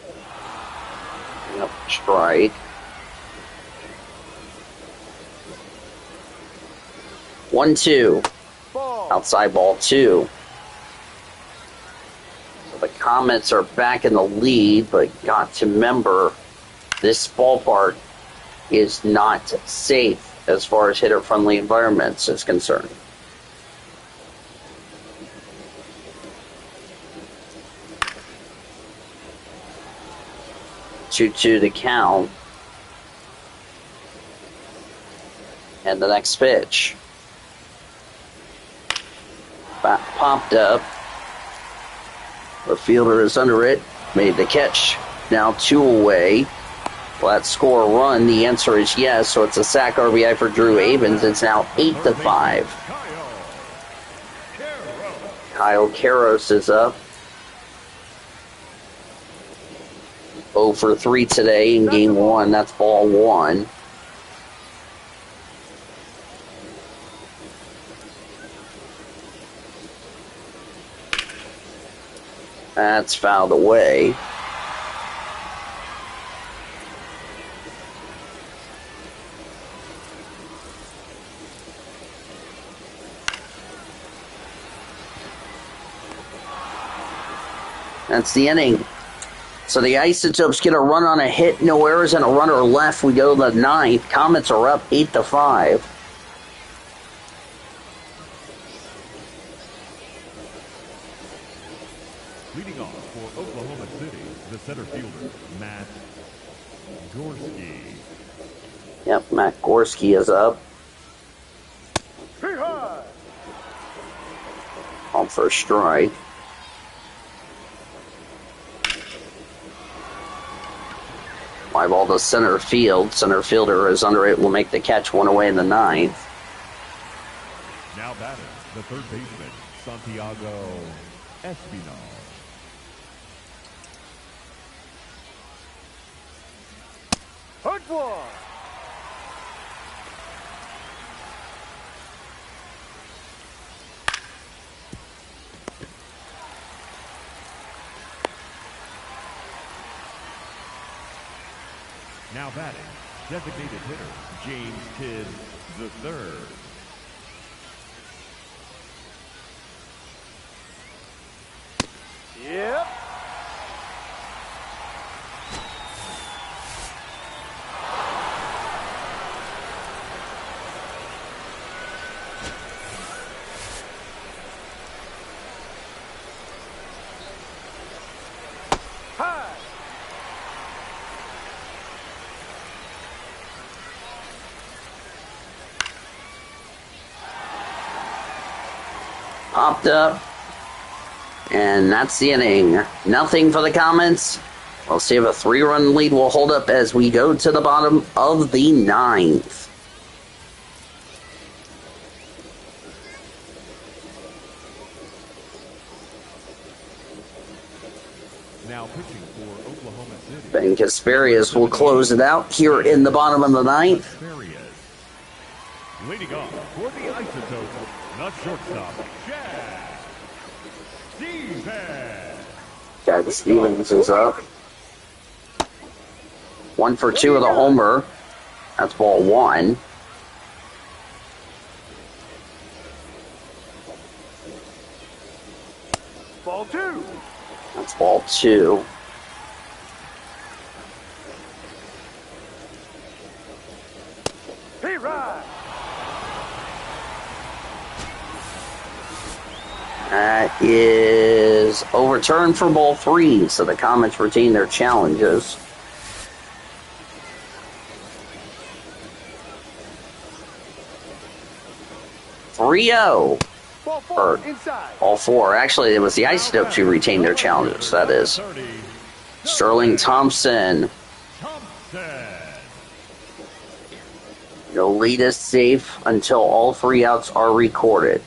[SPEAKER 1] Yep, strike. 1-2.
[SPEAKER 2] Ball.
[SPEAKER 1] Outside ball 2. So the Comets are back in the lead, but got to remember this ballpark is not safe as far as hitter-friendly environments is concerned. Two to count. And the next pitch. Popped up. The fielder is under it. Made the catch. Now 2 away. Will that score a run? The answer is yes. So it's a sac RBI for Drew Avens. It's now 8-5. Kyle Karros is up. 0 for 3 today in game 1. That's ball 1. That's fouled away. That's the inning. So the Isotopes get a run on a hit, no errors, and a runner left. We go to the 9th. Comets are up 8-5.
[SPEAKER 3] Leading off for Oklahoma City, the center fielder, Matt Gorski.
[SPEAKER 1] Yep, Matt Gorski is up.
[SPEAKER 2] Hee-haw!
[SPEAKER 1] On for a strike. Fly ball to center field. Center fielder is under it. Will make the catch, 1 away in the 9th.
[SPEAKER 3] Now batting, the third baseman, Santiago Espinal.
[SPEAKER 2] Hard one.
[SPEAKER 3] Now batting, designated hitter, James Kidd III.
[SPEAKER 2] Yep. High.
[SPEAKER 1] Popped up. And that's the inning. Nothing for the Comets. We'll see if a 3-run lead will hold up as we go to the bottom of the 9th.
[SPEAKER 3] Now pitching for Oklahoma City.
[SPEAKER 1] Ben Kasparius will close it out here in the bottom of the 9th.
[SPEAKER 3] Kasparius. Leading off for the Isotopes, the shortstop, Chad Stevens.
[SPEAKER 1] Chad Stevens is up. 1 for 2 with a homer. That's ball one.
[SPEAKER 2] Ball two.
[SPEAKER 1] That's ball two.
[SPEAKER 2] He ride.
[SPEAKER 1] That is overturned for ball three, so the Comets retain their challenges. Three-0.
[SPEAKER 2] Ball four inside.
[SPEAKER 1] All four. Actually, it was the Isotopes who retained their challenges. That is Sterling Thompson. The lead is safe until all three outs are recorded.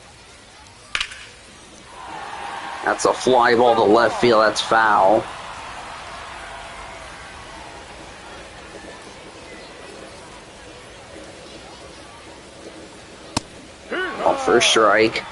[SPEAKER 1] That's a fly ball to left field. That's foul. First strike.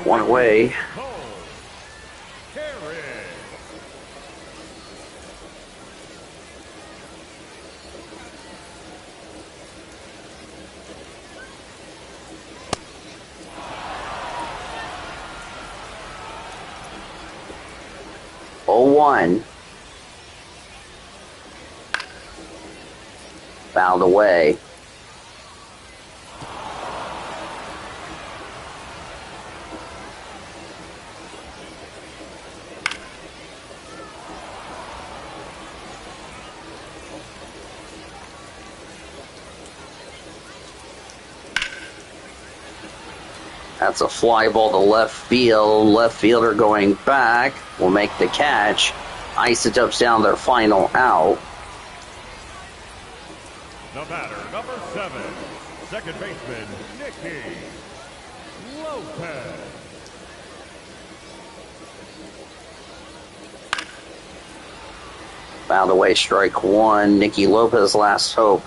[SPEAKER 1] One away. One. Fouled away. That's a fly ball to left field. Left fielder going back will make the catch. Isotopes down their final out.
[SPEAKER 3] The batter, number 7, second baseman, Nicky Lopez.
[SPEAKER 1] Fouled away, strike one. Nicky Lopez, last hope.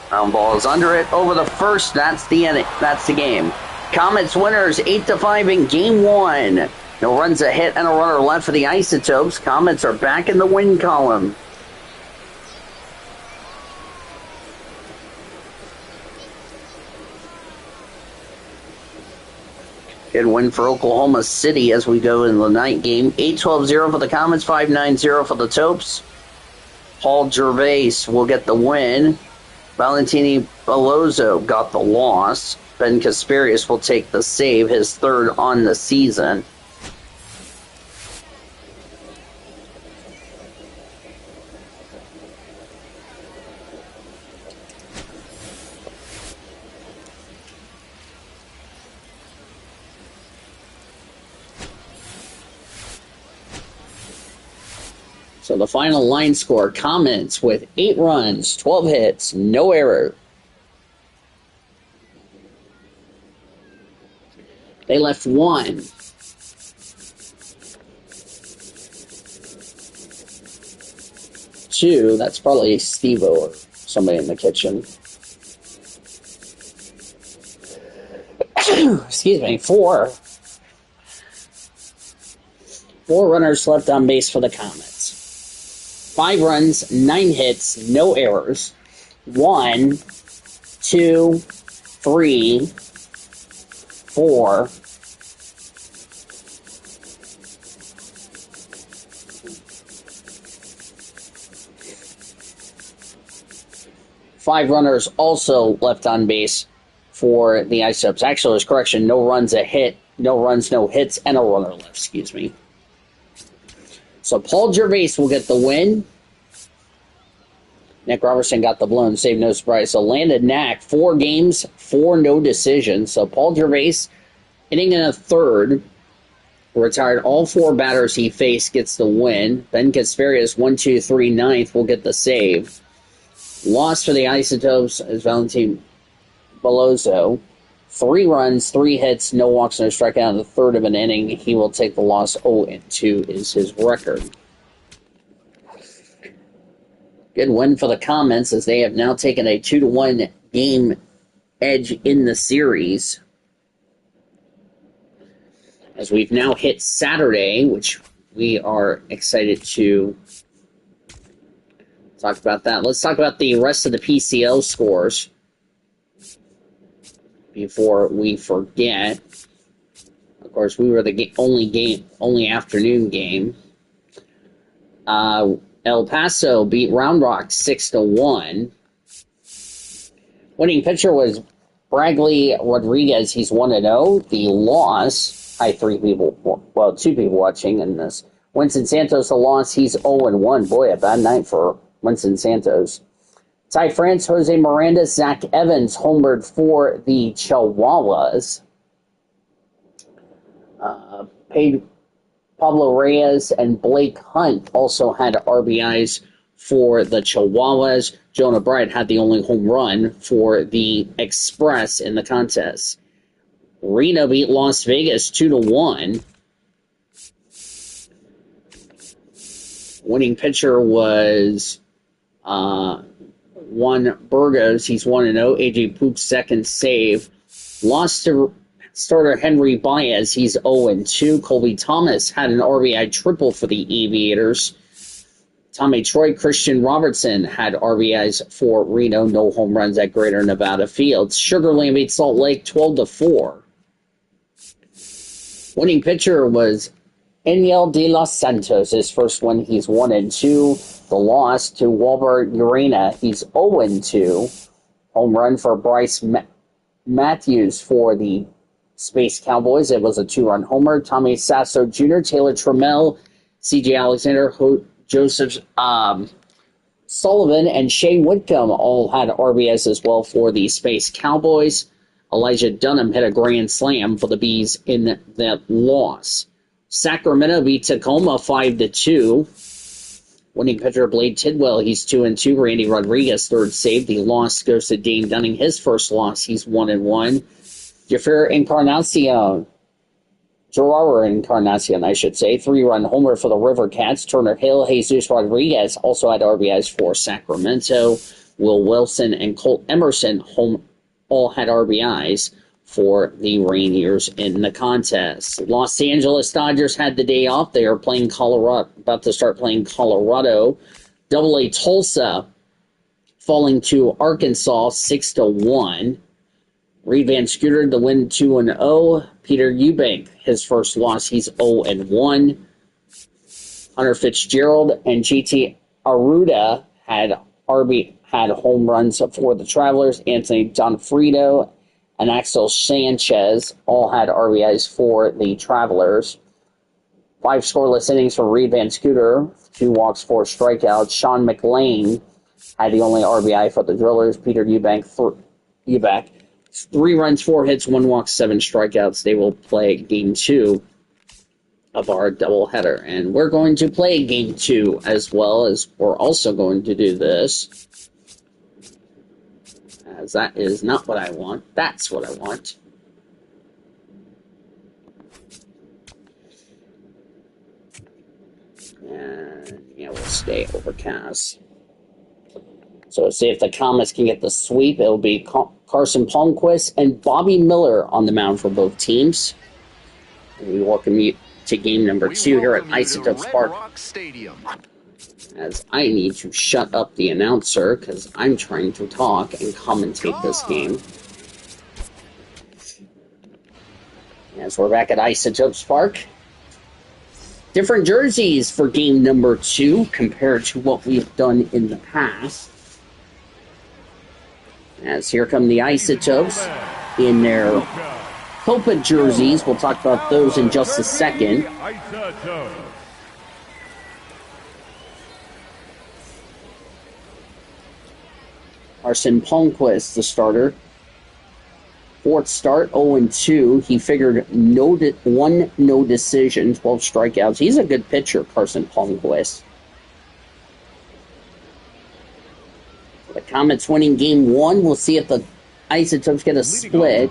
[SPEAKER 1] Ground ball is under it, over the first. That's the end. That's the game. Comets winners 8-5 in game one. No runs, a hit, and a runner left for the Isotopes. Comets are back in the win column. Good win for Oklahoma City as we go in the night game. 8-12-0 for the Comets, 5-9-0 for the Topes. Paul Gervais will get the win. Valentini Bellozo got the loss. Ben Kasperius will take the save, his third on the season. So the final line score, Comets with 8 runs, 12 hits, no error. They left 1. Two, that's probably Steve-O or somebody in the kitchen. Excuse me, 4. 4 runners left on base for the Comets. 5 runs, 9 hits, no errors. 1, 2, 3, 4. 5 runners also left on base for the Isotopes. Actually, there's correction. No runs, a hit. No runs, no hits, and a runner left. Excuse me. So Paul Gervais will get the win. Nick Robertson got the blown save, no surprise. So Landon Knack, 4 games, 4 no decisions. So Paul Gervais, inning in a third, retired all 4 batters he faced, gets the win. Ben Kasperius, 1, 2, 3, ninth, will get the save. Loss for the Isotopes is Valentin Bellozo. 3 runs, 3 hits, no walks, no strikeout in the third of an inning. He will take the loss. 0-2 is his record. Good win for the Comets as they have now taken a 2-1 game edge in the series. As we've now hit Saturday, which we are excited to talk about that. Let's talk about the rest of the PCL scores before we forget. Of course, we were the only afternoon game. El Paso beat Round Rock 6-1. Winning pitcher was Bradley Rodriguez. He's 1-0. The loss, 2 people watching in this. Winston Santos, the loss, he's 0-1. Boy, a bad night for Winston Santos. Ty France, Jose Miranda, Zach Evans homered for the Chihuahuas. Pablo Reyes and Blake Hunt also had RBIs for the Chihuahuas. Jonah Bright had the only home run for the Express in the contest. Reno beat Las Vegas 2-1. Winning pitcher was Juan Burgos. He's 1-0. AJ Pook's second save. Lost to starter Henry Baez. He's 0-2. Colby Thomas had an RBI triple for the Aviators. Tommy Troy, Christian Robertson had RBIs for Reno. No home runs at Greater Nevada Fields. Sugar Land beat Salt Lake 12-4. Winning pitcher was Eniel de los Santos. His first one, he's 1-2. The loss to Walbert Urena, he's 0-2. Home run for Bryce Matthews for the Space Cowboys. It was a 2-run homer. Tommy Sasso Jr., Taylor Trammell, C.J. Alexander, Joseph Sullivan, and Shea Whitcomb all had RBIs as well for the Space Cowboys. Elijah Dunham hit a grand slam for the Bees in that loss. Sacramento beat Tacoma 5-2. Winning pitcher Blade Tidwell, he's 2-2. Randy Rodriguez, third save. The loss goes to Dane Dunning. His first loss, he's 1-1. Jaffer Encarnacion, I should say, 3-run homer for the River Cats. Turner Hill, Jesus Rodriguez also had RBIs for Sacramento. Will Wilson and Colt Emerson all had RBIs for the Rainiers in the contest. Los Angeles Dodgers had the day off. They are playing about to start playing Colorado. Double-A Tulsa falling to Arkansas 6-1. Reed Van Scooter, the win 2-0. Peter Eubank, his first loss, he's 0-1. Hunter Fitzgerald and GT Aruda had home runs for the Travelers. Anthony Donfrido and Axel Sanchez all had RBIs for the Travelers. 5 scoreless innings for Reed Van Scooter, 2 walks, 4 strikeouts. Sean McLean had the only RBI for the Drillers. Peter Eubank, 3 runs, 4 hits, 1 walk, 7 strikeouts. They will play Game 2 of our doubleheader. And we're going to play Game 2 as well, as we're also going to do this. As that is not what I want. That's what I want. And yeah, we'll stay overcast. So see if the Comets can get the sweep. It'll be Carson Palmquist and Bobby Miller on the mound for both teams. And we welcome you to game number 2 here at Isotopes Park. As I need to shut up the announcer because I'm trying to talk and commentate this game. As we're back at Isotopes Park. Different jerseys for game number 2 compared to what we've done in the past. As here come the Isotopes in their Copa jerseys. We'll talk about those in just a second. Carson Palmquist, the starter. 4th start, 0-2. He figured no decision, 12 strikeouts. He's a good pitcher, Carson Palmquist. The Comets winning game 1. We'll see if the Isotopes get a split.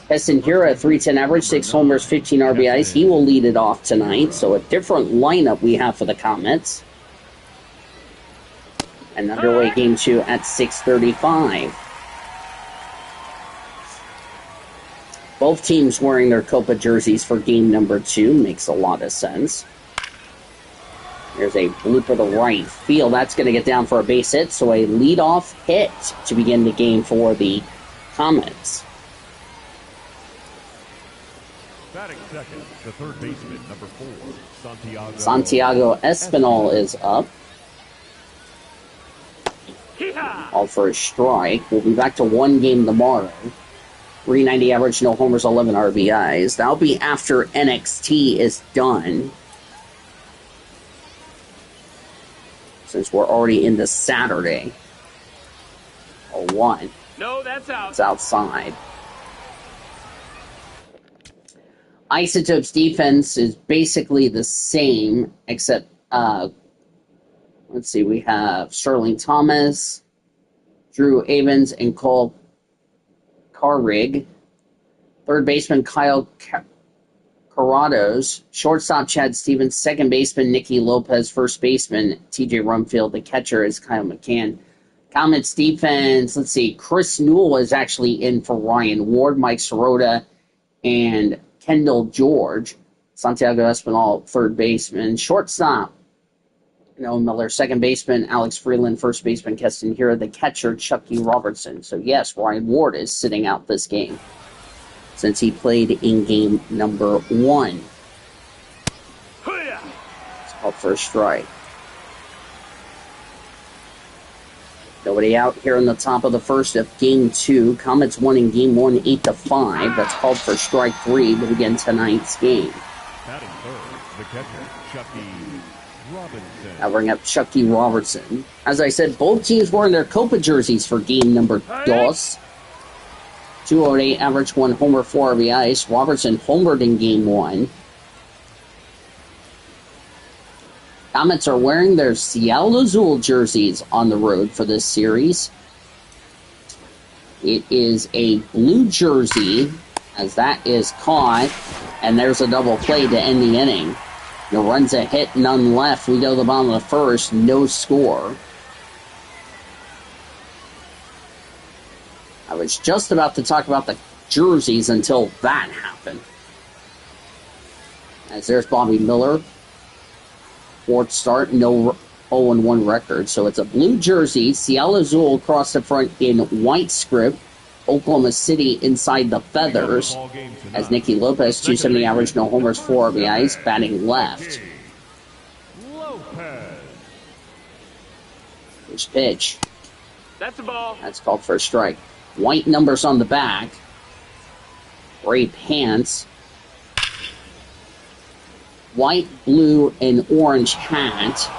[SPEAKER 1] Keston Hiura at 310 average, 6 homers, 15 RBIs. He will lead it off tonight. So a different lineup we have for the Comets. And underway game 2 at 6:35. Both teams wearing their Copa jerseys for game number 2. Makes a lot of sense. There's a blooper to right field. That's going to get down for a base hit. So a leadoff hit to begin the game for the Comets.
[SPEAKER 3] Batting second, the third baseman, number 4,
[SPEAKER 1] Santiago Espinal is up. All for a strike. We'll be back to one game tomorrow. 390 average, no homers, 11 RBIs. That'll be after NXT is done. Since we're already into Saturday. 0-1.
[SPEAKER 2] No, that's out.
[SPEAKER 1] It's outside. Isotopes defense is basically the same, except, let's see, we have Sterling Thomas, Drew Avens, and Cole Carrig. Third baseman Kyle Corrados. Shortstop Chad Stevens. Second baseman Nicky Lopez. First baseman TJ Rumfield. The catcher is Kyle McCann. Comets defense, let's see, Chris Newell is actually in for Ryan Ward, Mike Sirota, and Kendall George. Santiago Espinal, third baseman. Shortstop, Noah Miller. Second baseman, Alex Freeland. First baseman, Keston Hiura. The catcher, Chucky Robertson. So, yes, Ryan Ward is sitting out this game since he played in game number 1. It's called for a strike. Nobody out here in the top of the first of game 2. Comets won in game 1, 8-5. That's called for strike 3 to begin tonight's game.
[SPEAKER 3] Batting third, the catcher, Chucky Robinson.
[SPEAKER 1] I'll bring up Chucky Robertson. As I said, both teams wearing their Copa jerseys for game number 2. 208 average, 1 homer, 4 RBIs. Robertson homered in game 1. Comets are wearing their Seattle Azul jerseys on the road for this series. It is a blue jersey, as that is caught, and there's a double play to end the inning. No runs a hit, none left. We go to the bottom of the first, no score. I was just about to talk about the jerseys until that happened. As there's Bobby Miller. Fourth start, no 0-1 record. So it's a blue jersey, Seattle Azul across the front in white script, Oklahoma City inside the feathers, as Nicky Lopez, 270 average, no homers, 4 RBIs, batting left. First pitch.
[SPEAKER 2] That's a ball.
[SPEAKER 1] That's called for a strike. White numbers on the back. Gray pants. White, blue, and orange hat.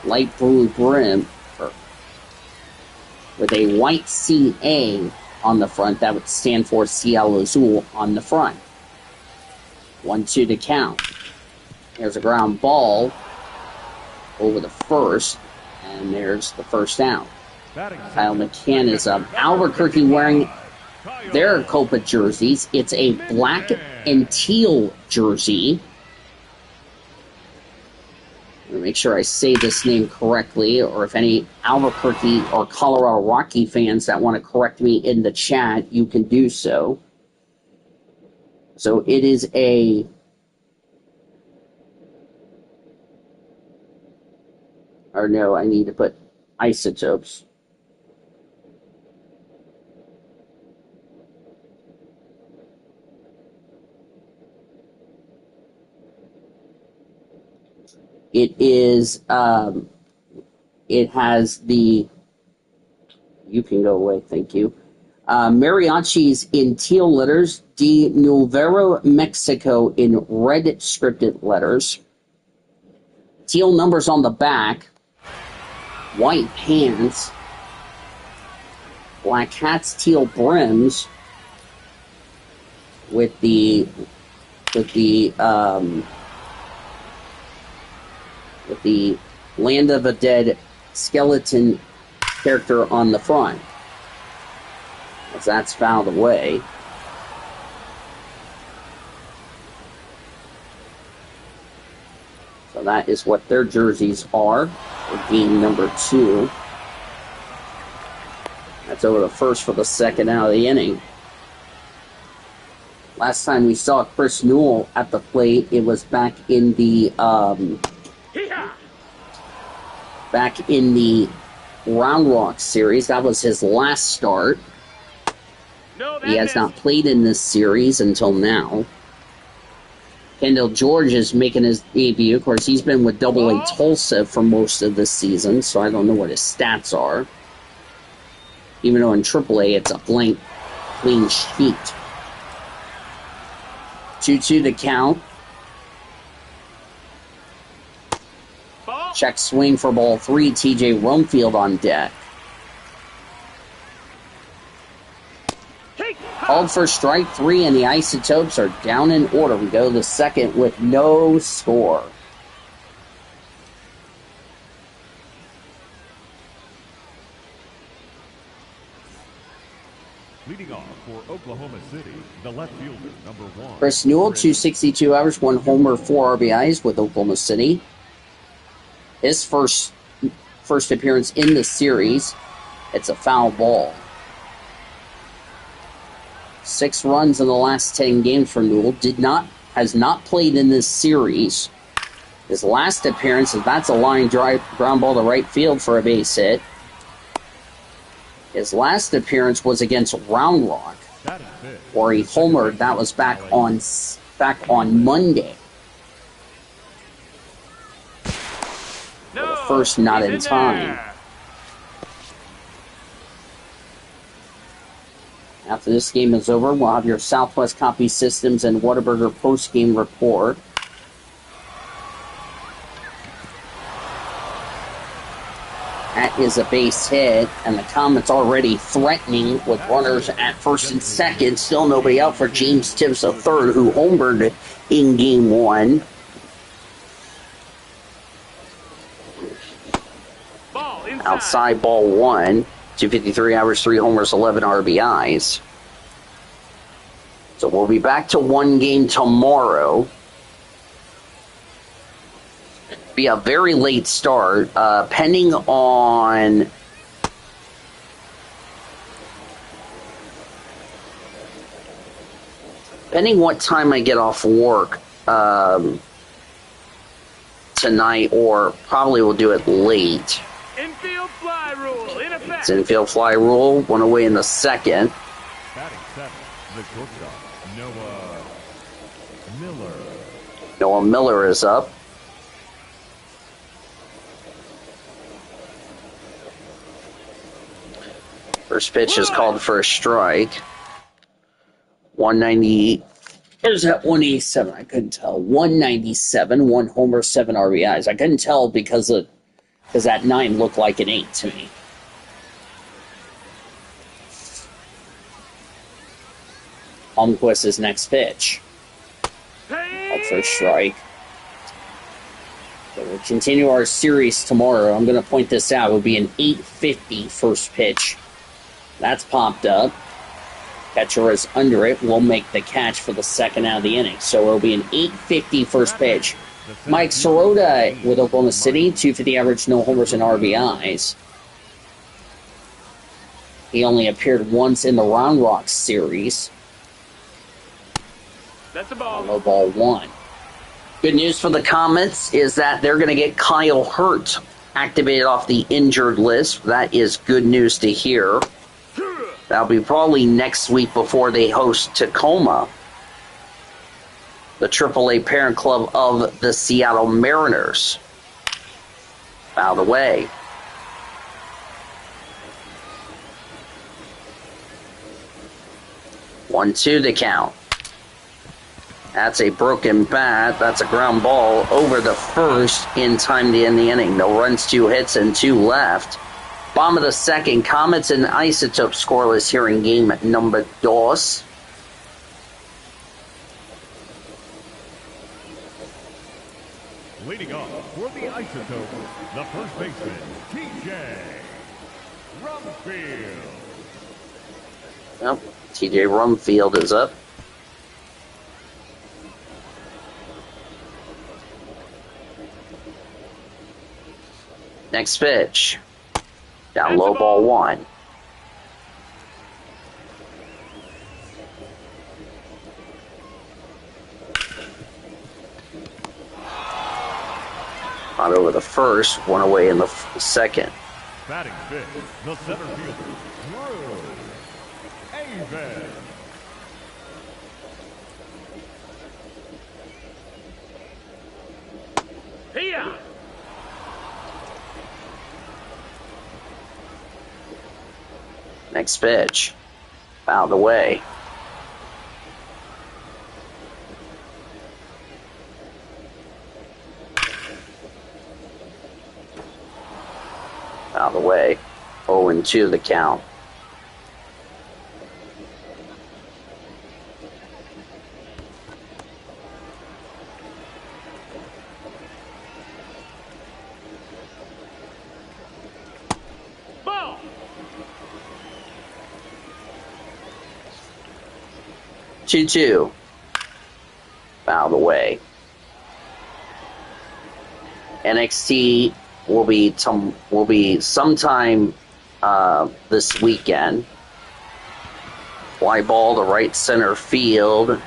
[SPEAKER 1] Light blue brim. With a white CA on the front. That would stand for Seattle Azul on the front. 1-2 to count. There's a ground ball over the first. And there's the first out. Kyle McCann is up. Albuquerque wearing their Copa jerseys. It's a black and teal jersey. I'm going to make sure I say this name correctly, or if any Albuquerque or Colorado Rocky fans that want to correct me in the chat, you can do so. So it is a or no, I need to put Isotopes. It is, it has the, you can go away, thank you. Mariachis in teal letters, De Nuevo Mexico in red scripted letters. Teal numbers on the back. White pants. Black hats, teal brims. With the Land of the Dead skeleton character on the front. as that's fouled away. So that is what their jerseys are for game number 2. That's over the first for the second out of the inning. Last time we saw Chris Newell at the plate, it was back in the Round Rock series. That was his last start. He has not played in this series until now. Kendall George is making his debut. Of course, he's been with Double-A Tulsa for most of this season, so I don't know what his stats are. Even though in Triple-A it's a blank, clean sheet. 2-2 the count. Check swing for ball 3. TJ Rumfield on deck. Called for strike 3, and the Isotopes are down in order. We go to the second with no score.
[SPEAKER 3] Leading off for Oklahoma City, the left fielder, number 1.
[SPEAKER 1] Chris Newell, 262 average, 1 homer, 4 RBIs with Oklahoma City. His first appearance in the series. It's a foul ball. 6 runs in the last 10 games for Newell. Has not played in this series. His last appearance, that's a line drive, ground ball to right field for a base hit. His last appearance was against Round Rock, where he homered. That was back on Monday. For the first not in time. After this game is over, we'll have your Southwest Copy Systems and Whataburger post-game report. That is a base hit, and the Comets already threatening with runners at first and second. Still nobody out for James Tibbs III, who homered in Game 1. Outside ball 1. 253 average, 3 homers, 11 RBIs. So we'll be back to 1 game tomorrow. Be a very late start, pending on what time I get off work tonight, or probably we'll do it late.
[SPEAKER 2] Infield fly rule in effect.
[SPEAKER 1] It's infield fly rule. 1 away in the second.
[SPEAKER 3] Batting 7, the shortstop, Noah Miller.
[SPEAKER 1] Noah Miller is up. First pitch is called for a strike. 190. There's that 187. I couldn't tell. 197, 1 homer, 7 RBIs. I couldn't tell because that 9 looked like an 8 to me. Holmquist's next pitch. Called for a strike. So we'll continue our series tomorrow. I'm going to point this out. It will be an 8:50 first pitch. That's popped up. Catcher is under it. We'll make the catch for the second out of the inning. So it'll be an 8:50 first pitch. Mike Sirota with Oklahoma City, 250 average, no homers and RBIs. He only appeared once in the Round Rock series.
[SPEAKER 2] That's a ball.
[SPEAKER 1] Low ball 1. Good news for the Comets is that they're going to get Kyle Hurt activated off the injured list. That is good news to hear. That'll be probably next week before they host Tacoma, the Triple-A parent club of the Seattle Mariners. Fouled away. One, 2 to count. That's a broken bat. That's a ground ball over the first in time to end the inning. No runs, 2 hits, and 2 left. Bottom of the second, Comets and Isotopes scoreless here in game number 2.
[SPEAKER 3] Leading off for the Isotopes, the first baseman, TJ Rumfield.
[SPEAKER 1] Yep. TJ Rumfield is up. Next pitch. Down low, ball 1. Not over the first, one away in the second.
[SPEAKER 3] Batting fifth, the center fielder, Drew Avon.
[SPEAKER 2] Here.
[SPEAKER 1] Next pitch. Out of the way. Out of the way. 0-2 the count.
[SPEAKER 2] Ball.
[SPEAKER 1] 2-2. Out of the way. NXT will be sometime this weekend. Fly ball to right center field.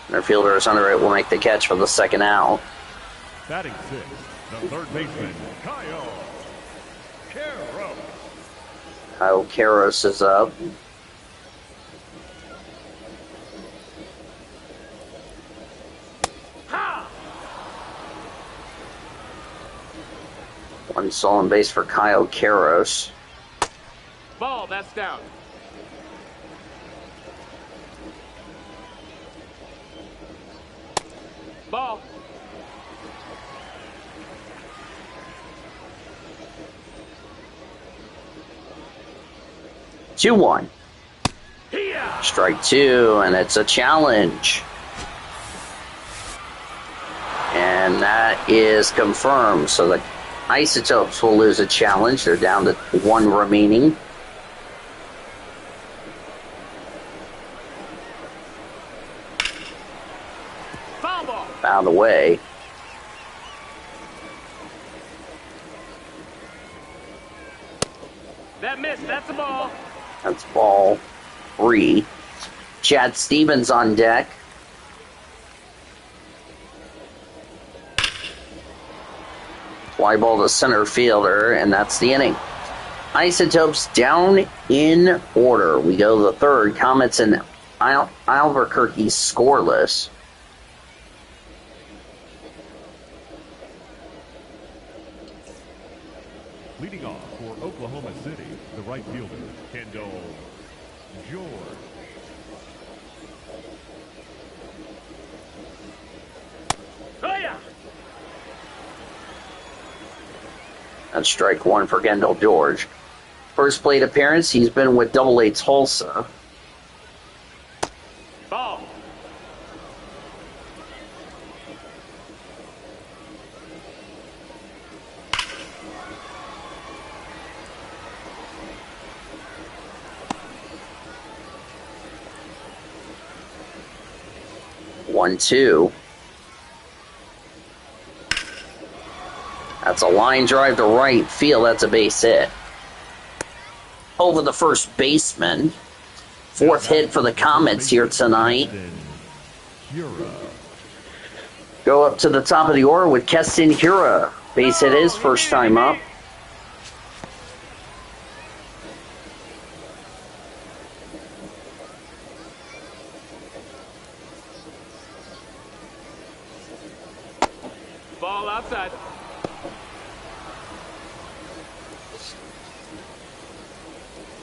[SPEAKER 1] Center fielder is under it. Will make the catch for the second out.
[SPEAKER 3] Batting sixth, the third baseman, Kyle Carroll.
[SPEAKER 1] Kyle Karros is up. One stolen base for Kyle Karros.
[SPEAKER 2] Ball, that's down. Ball.
[SPEAKER 1] 2-1.
[SPEAKER 2] Here.
[SPEAKER 1] Strike 2, and it's a challenge. And that is confirmed. So the Isotopes will lose a challenge. They're down to 1 remaining.
[SPEAKER 2] Foul ball.
[SPEAKER 1] Out of the way.
[SPEAKER 2] That missed. That's a ball.
[SPEAKER 1] That's ball 3. Chad Stevens on deck. Fly ball to center fielder, and that's the inning. Isotopes down in order. We go to the third. Comets and Albuquerque scoreless.
[SPEAKER 3] Leading off for Oklahoma City, the right fielder, Kendall George.
[SPEAKER 2] Oh, yeah.
[SPEAKER 1] That's strike 1 for Kendall George. First plate appearance, he's been with Double-A Tulsa.
[SPEAKER 2] Ball.
[SPEAKER 1] One, 2. That's a line drive to right field. That's a base hit. Over the first baseman. 4th hit for the Comets here tonight. Go up to the top of the order with Keston Hura. Base hit his first time up.
[SPEAKER 2] Ball outside.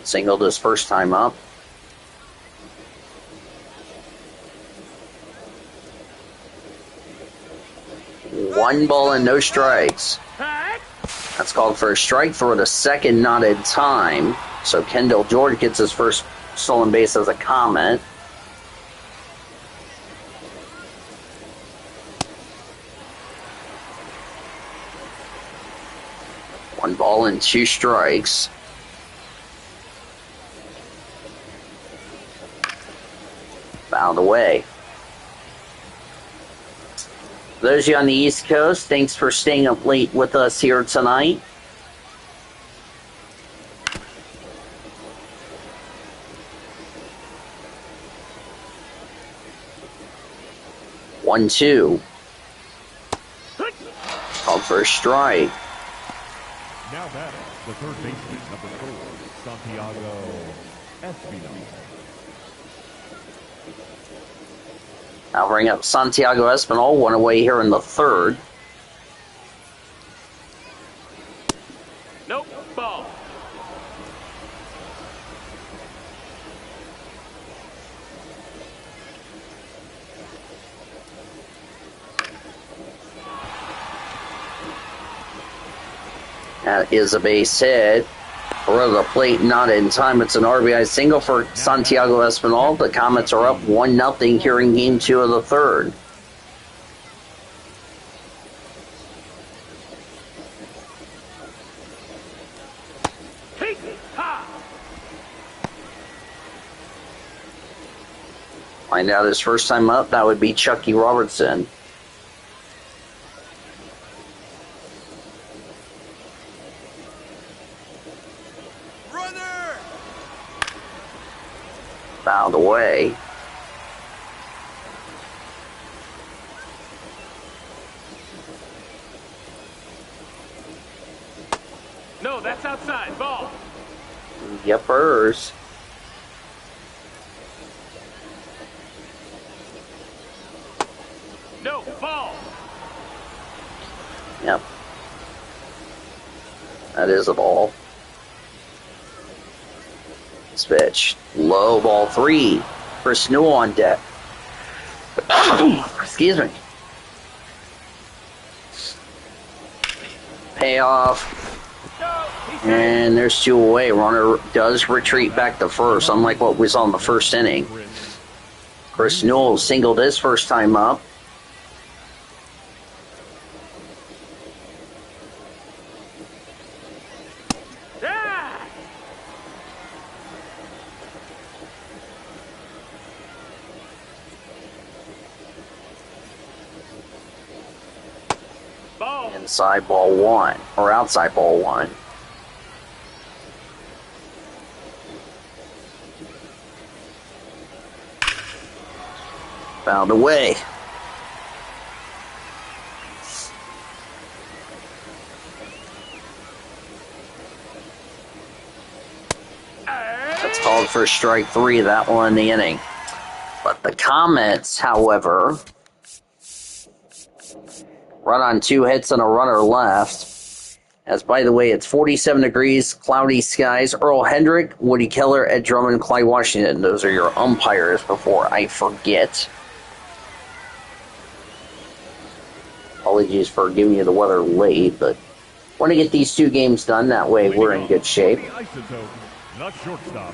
[SPEAKER 1] Singled his first time up. One ball and no strikes. That's called for a strike for the second knotted time. So Kendall George gets his first stolen base as a Comet. One ball and 2 strikes. Fouled away. Those of you on the East Coast, thanks for staying up late with us here tonight. One, two. Called for a strike.
[SPEAKER 3] Now batting, the third baseman, number 4, Santiago Espinal.
[SPEAKER 1] I'll bring up Santiago Espinal, one away here in the third.
[SPEAKER 2] Nope, ball.
[SPEAKER 1] That is a base hit. Over the plate, not in time. It's an RBI single for Santiago Espinal. The Comets are up 1-0 here in Game 2 of the third. Find out his first time up, that would be Chucky Robertson.
[SPEAKER 5] Runner!
[SPEAKER 1] Fouled away.
[SPEAKER 2] No, that's outside. Ball.
[SPEAKER 1] Yepers.
[SPEAKER 2] No, ball.
[SPEAKER 1] Yep. That is a ball. This pitch. Low ball 3. Chris Newell on deck. Excuse me. Payoff. And there's 2 away. Runner does retreat back to first, unlike what we saw in the first inning. Chris Newell singled his first time up. Inside ball 1, or outside ball 1. Fouled away. That's called for strike 3, that one in the inning. But the Comets, however, run on 2 hits and a runner left. As, by the way, it's 47 degrees, cloudy skies. Earl Hendrick, Woody Keller, Ed Drummond, Clyde Washington. Those are your umpires before I forget. Apologies for giving you the weather late, but want to get these 2 games done. That way we're in good shape.
[SPEAKER 3] The Isotopes, the shortstop,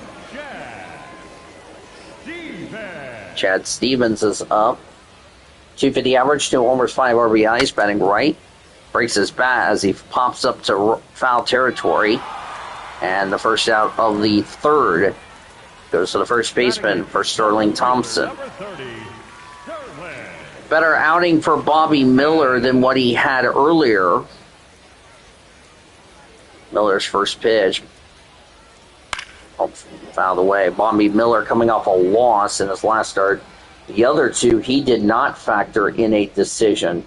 [SPEAKER 1] Chad Stevens is up. 250 average, 2 homers, 5 RBIs, batting right. Breaks his bat as he pops up to foul territory. And the first out of the third goes to the first baseman for Sterling Thompson. Better outing for Bobby Miller than what he had earlier. Miller's first pitch. Fouled away. Bobby Miller coming off a loss in his last start. The other 2, he did not factor in a decision.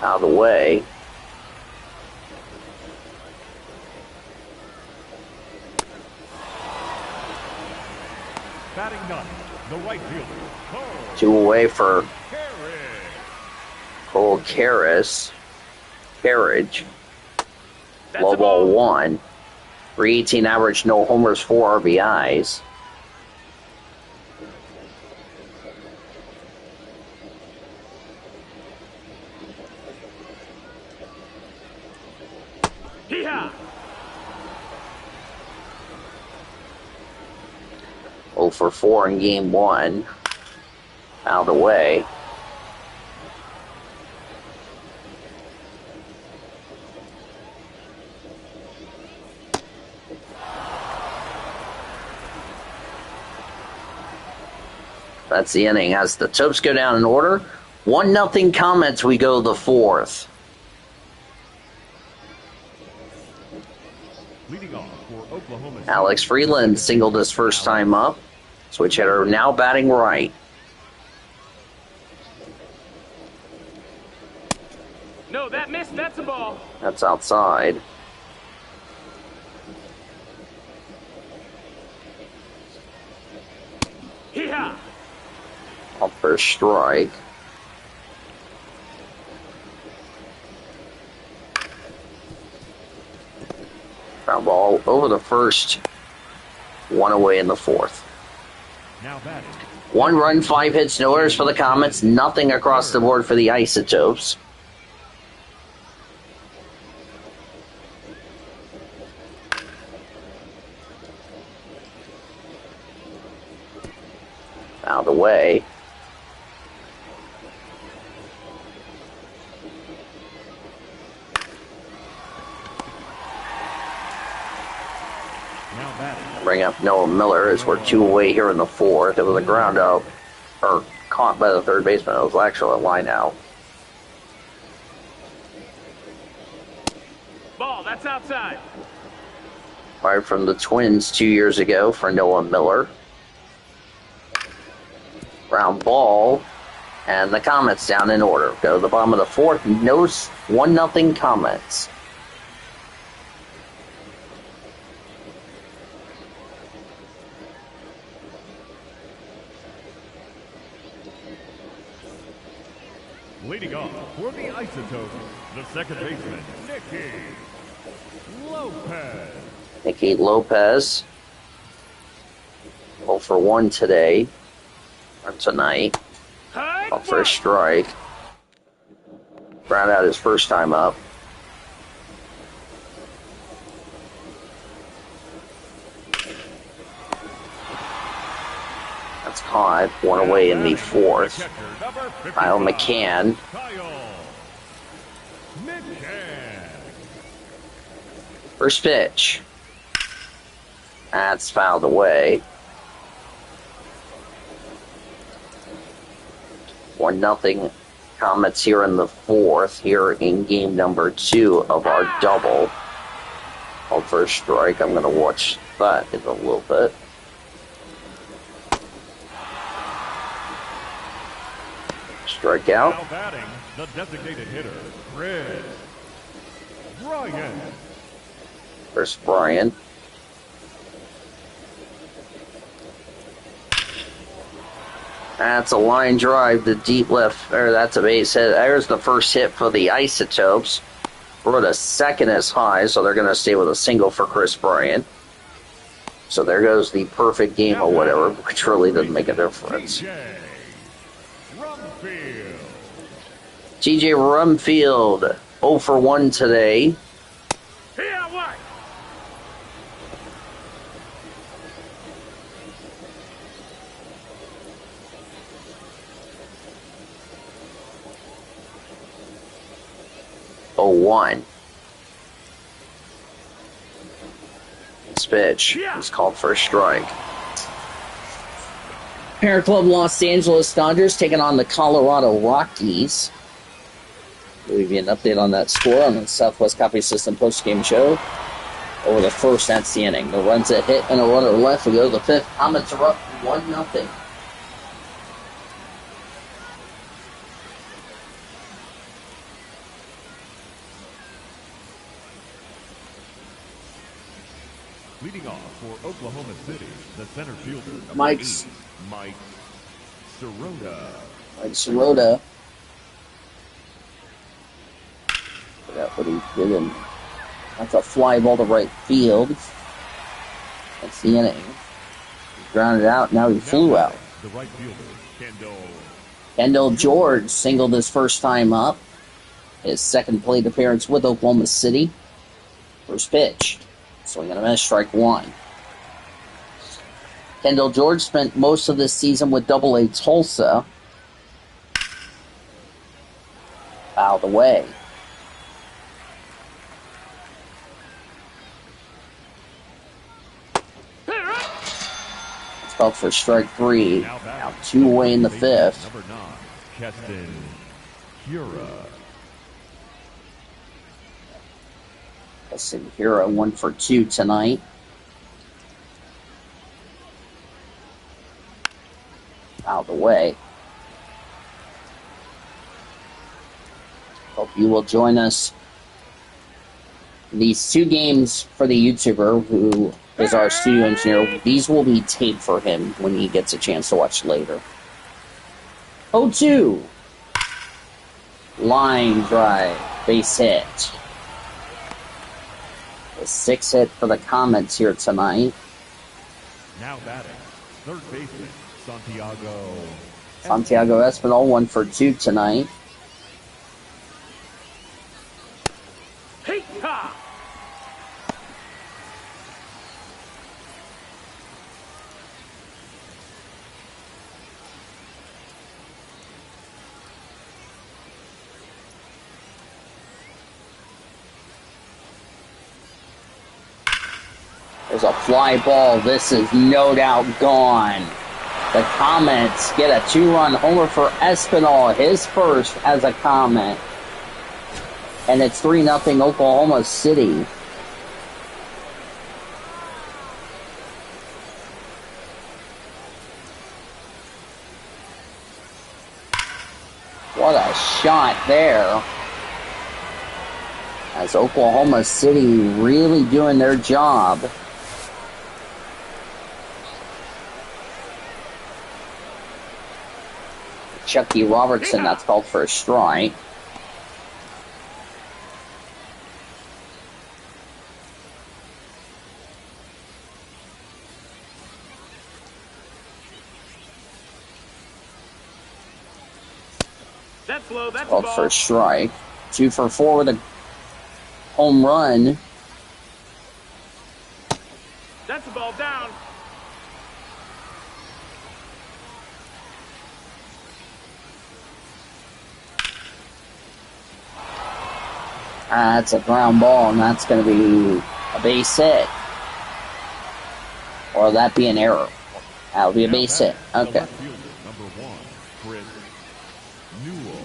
[SPEAKER 1] Out of the way.
[SPEAKER 3] Batting 9, the right fielder,
[SPEAKER 1] 2 away for Cole Carriage. Low ball 1. 318 average, no homers, 4 RBIs. 0 for 4 in game 1. Out of the way. That's the inning. As the Topes go down in order, 1-0 Comets, we go the 4th.
[SPEAKER 3] Leading off for Oklahoma City.
[SPEAKER 1] Alex Freeland singled his first time up. Switch hitter now batting right.
[SPEAKER 2] No, that missed. That's a ball.
[SPEAKER 1] That's outside.
[SPEAKER 2] Hee-haw.
[SPEAKER 1] Up for a strike. Ground ball over the first. 1 away in the 4th.
[SPEAKER 3] Now batting.
[SPEAKER 1] 1 run, 5 hits, no errors for the Comets. Nothing across the board for the Isotopes. Out of the way.
[SPEAKER 3] Now batting.
[SPEAKER 1] Bring up Noah Miller as we're 2 away here in the 4th. It was a ground out, or caught by the third baseman. It was actually a line out.
[SPEAKER 2] Ball, that's outside.
[SPEAKER 1] Fired from the Twins 2 years ago for Noah Miller. Ground ball, and the Comets down in order. Go to the bottom of the 4th. No 1-0 Comets.
[SPEAKER 3] Leading off for the Isotopes, the second baseman, Nicky Lopez.
[SPEAKER 1] Nicky Lopez. 0 for 1 today, or tonight.
[SPEAKER 2] High
[SPEAKER 1] Up for a strike. Ground out his first time up. That's caught. 1 away in the 4th. Kyle McCann. First pitch. That's fouled away. 1-0 Comets here in the 4th, here in game number 2 of our double. Called for a strike. I'm going to watch that in a little bit. Strikeout.
[SPEAKER 3] Now batting, the designated hitter, Chris Bryant.
[SPEAKER 1] First Bryant. That's a line drive to deep left, or that's a base hit. There's the first hit for the Isotopes. We're at a second as high, so they're going to stay with a single for Chris Bryant. So there goes the perfect game or whatever, which really doesn't make a difference. TJ Rumfield, 0 for 1 today.
[SPEAKER 2] Here, what?
[SPEAKER 1] Oh, 1. This pitch is called for a strike. Parent Club Los Angeles Dodgers taking on the Colorado Rockies. We'll give you an update on that score on the Southwest Copy System post-game show. Over the first, that's the inning. The runs that hit and a runner left. We go to the 5th. Comets are up 1-0.
[SPEAKER 3] Leading off for Oklahoma City, the center fielder, number
[SPEAKER 1] Mike
[SPEAKER 3] 8, Mike Sirota.
[SPEAKER 1] Mike Sirota. Forgot what he did, and that's a fly ball to right field. That's the inning. He grounded out, now he flew out.
[SPEAKER 3] The right fielder,
[SPEAKER 1] Kendall George singled his first time up. His second plate appearance with Oklahoma City. First pitch. Swing and a miss, strike 1. Kendall George spent most of the season with Double-A Tulsa. Out of the way. It's called for strike 3. Now 2 away in the 5th.
[SPEAKER 3] Number 9, Keston Hura.
[SPEAKER 1] Keston Hura 1 for 2 tonight. Out of the way. Hope you will join us. These 2 games for the YouTuber who is our studio engineer, these will be taped for him when he gets a chance to watch later. 0-2. Line drive. Base hit. A 6 hit for the Comets here tonight.
[SPEAKER 3] Now batting, third baseman,
[SPEAKER 1] Santiago Espinal 1 for 2 tonight.
[SPEAKER 2] Hey-ha!
[SPEAKER 1] There's a fly ball. This is no doubt gone. The Comets get a 2-run homer for Espinal, his first as a Comet. And it's 3-0 Oklahoma City. What a shot there. As Oklahoma City really doing their job. Chucky Robertson, that's called for a strike.
[SPEAKER 2] That's low, that's
[SPEAKER 1] Called
[SPEAKER 2] ball.
[SPEAKER 1] for a strike. 2 for 4 with a home run.
[SPEAKER 2] That's the ball down.
[SPEAKER 1] That's a ground ball, and that's going to be a base hit. Or will that be an error? That'll be a base hit. Okay.
[SPEAKER 3] Number 1, Chris Newell.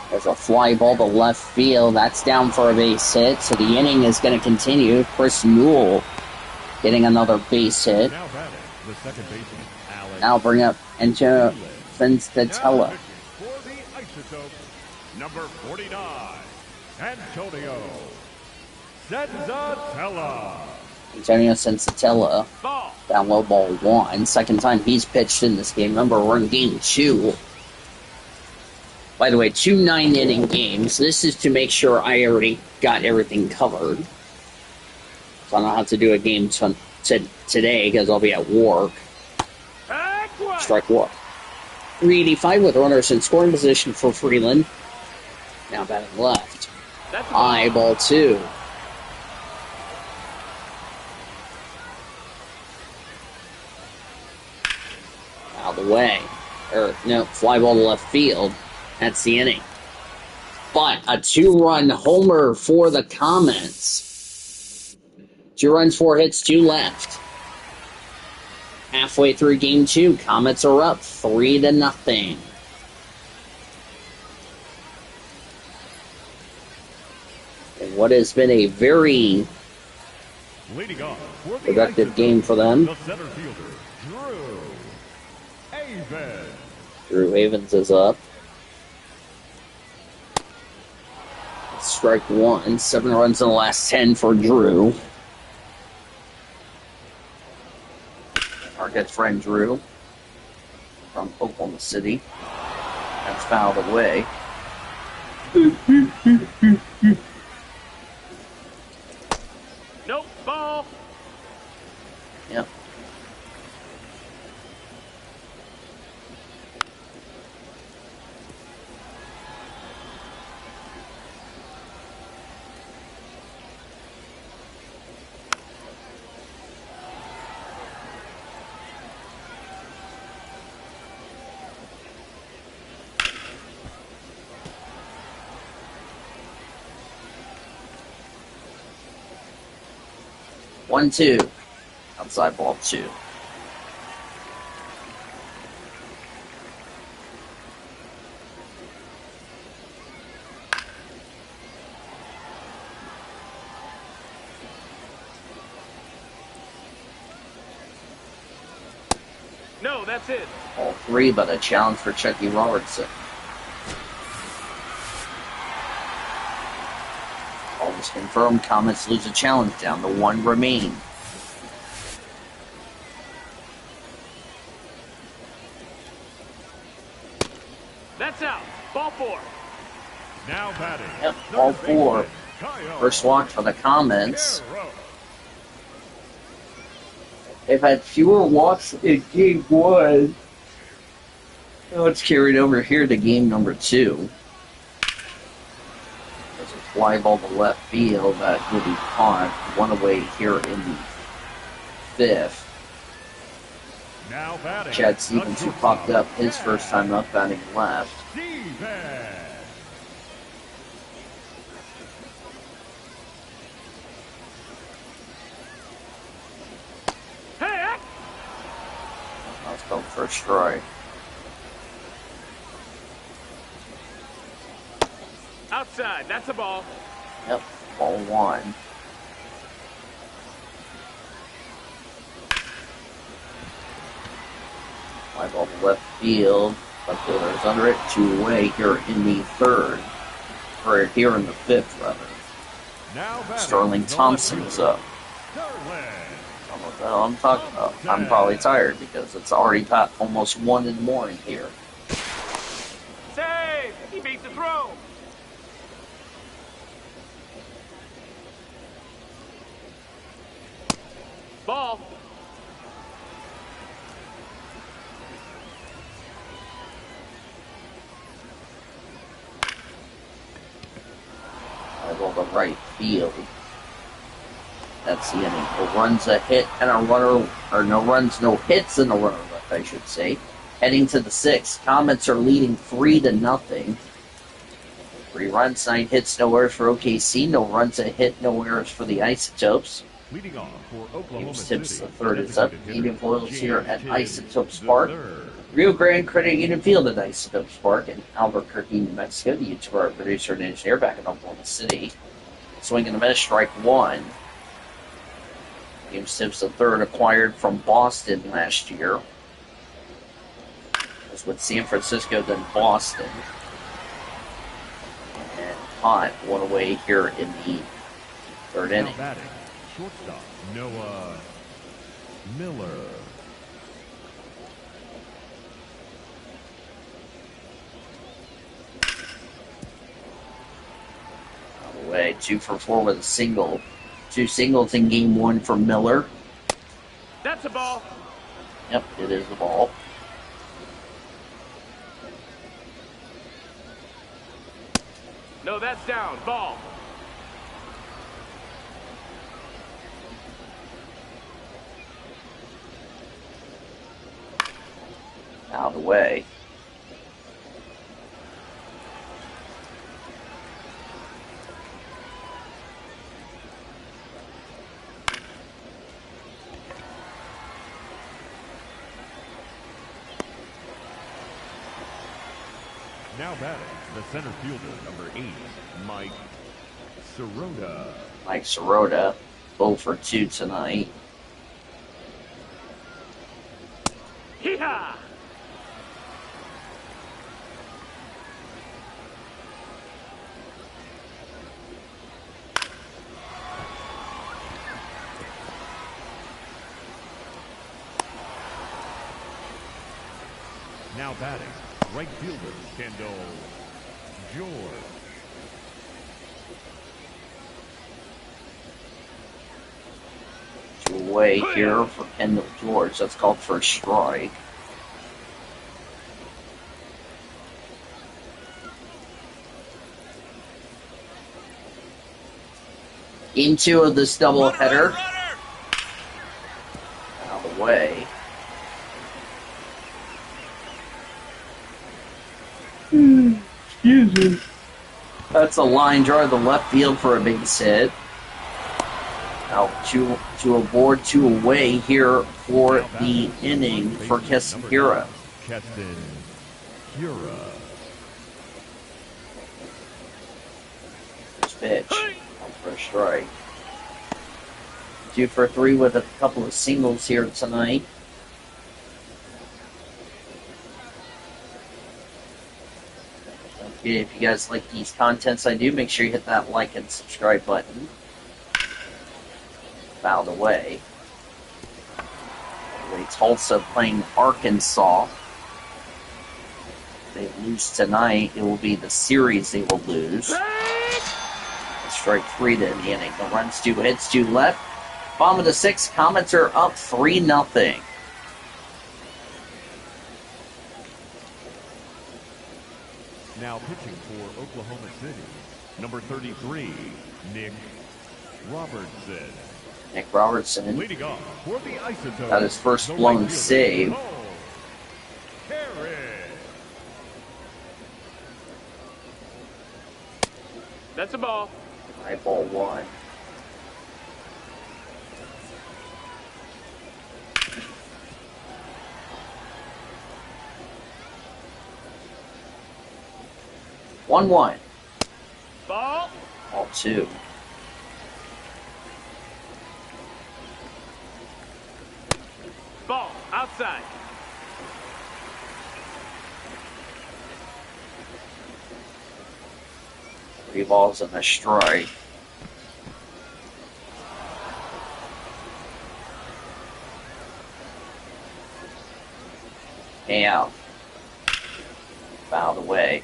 [SPEAKER 1] There's a fly ball to left field. That's down for a base hit. So the inning is going to continue. Chris Newell getting another base hit.
[SPEAKER 3] Now batting, the second baseman, Alex.
[SPEAKER 1] Now bring up Encho Sensatella.
[SPEAKER 3] For the Isotopes, number 49, Antonio Sensatella.
[SPEAKER 1] Antonio Sensatella.
[SPEAKER 2] Ball.
[SPEAKER 1] Down low ball 1. Second time he's pitched in this game. Remember, we're in game 2. By the way, 2 9-inning games. This is to make sure I already got everything covered. So I don't have to do a game today because I'll be at work. Strike 1. 385 with runners in scoring position for Freeland. Now batting left. High ball 2. Out of the way. No, fly ball to left field. That's the inning. But a 2-run homer for the Comets. 2 runs, 4 hits, 2 left. Halfway through game 2, Comets are up 3-0. And what has been a very productive game for them.
[SPEAKER 3] The center fielder, Drew Avens.
[SPEAKER 1] Drew Havens is up. Strike 1. 7 runs in the last 10 for Drew. Our good friend Drew from Oklahoma City. That's fouled away.
[SPEAKER 2] Nope, ball.
[SPEAKER 1] Yep. 1-2. Outside ball 2.
[SPEAKER 2] No, that's it.
[SPEAKER 1] Ball 3, but a challenge for Chucky Robertson. All is confirmed. Comets lose a challenge down to 1 remaining.
[SPEAKER 2] That's out. Ball 4.
[SPEAKER 3] Now batting.
[SPEAKER 1] Yep, ball 4. First walk for the Comets. They've had fewer walks in game 1. Now it's carried over here to game number 2. There's a fly ball to left field that will be caught. 1 away here in the 5th.
[SPEAKER 3] Now batting.
[SPEAKER 1] Chad Stevens, who popped up his first time up, batting left. Let's go for a strike.
[SPEAKER 2] Outside. That's a ball.
[SPEAKER 1] Yep, ball 1. Fly ball to left field. Left fielder's under it. 2 away here in the 3rd. Or here in the 5th, rather.
[SPEAKER 3] Now
[SPEAKER 1] Sterling Thompson is up. I don't know what the hell I'm talking about. I'm probably tired because it's already past almost 1 in the morning here.
[SPEAKER 2] Save! He beat the throw. Ball.
[SPEAKER 1] I go to right field. That's the inning. No runs, a hit, and a runner, or no runs, no hits, and a runner left, I should say. Heading to the 6th, Comets are leading 3-0. 3 runs, 9 hits, no errors for OKC. No runs, a hit, no errors for the Isotopes.
[SPEAKER 3] Leading off for Oklahoma
[SPEAKER 1] James Tips
[SPEAKER 3] City.
[SPEAKER 1] the 3rd is up. Native Oils here at Isotopes Park.
[SPEAKER 3] Third.
[SPEAKER 1] Rio Grande Credit Union Field at Isotopes Park in Albuquerque, New Mexico. The YouTuber, our producer, and engineer back in Oklahoma City. Swing and a miss, strike 1. James Tips the 3rd, acquired from Boston last year. Was with San Francisco, then Boston. And hot, 1 away here in the 3rd
[SPEAKER 3] Now
[SPEAKER 1] inning.
[SPEAKER 3] batting. Shortstop Noah Miller.
[SPEAKER 1] Away, 2 for 4 with a single. 2 singles in game 1 for Miller.
[SPEAKER 2] That's a ball.
[SPEAKER 1] Yep, it is the ball.
[SPEAKER 2] No, that's down. Ball.
[SPEAKER 1] Out of the way.
[SPEAKER 3] Now batting, the center fielder, number 8, Mike Sirota.
[SPEAKER 1] Mike Sirota, 0 for 2 tonight.
[SPEAKER 2] Hee-haw!
[SPEAKER 3] Now batting, right fielder, Kendall George.
[SPEAKER 1] Two away here for Kendall George. That's called for a strike. Game 2 of this doubleheader. Out of the way. Excuse me. That's a line drive to left field for a base hit. Out to a board, 2 away here for the inning for Keston Hira.
[SPEAKER 3] Keston Hira.
[SPEAKER 1] First pitch. Out for a strike. 2 for 3 with a couple of singles here tonight. If you guys like these contents I do, make sure you hit that like and subscribe button. Fouled away. Tulsa playing Arkansas. If they lose tonight, it will be the series they will lose. Strike 3 to the inning. The runs 2, hits 2 left. Bottom of the 6th, Comets are up 3-0.
[SPEAKER 3] Now pitching for Oklahoma City, number 33, Nick Robertson.
[SPEAKER 1] Nick Robertson
[SPEAKER 3] Leading off for the Isotopes.
[SPEAKER 1] got his first blown save.
[SPEAKER 2] That's a ball.
[SPEAKER 1] High ball 1. One.
[SPEAKER 2] Ball.
[SPEAKER 1] Ball 2.
[SPEAKER 2] Ball. Outside.
[SPEAKER 1] Three balls and a strike. Out. Fouled away.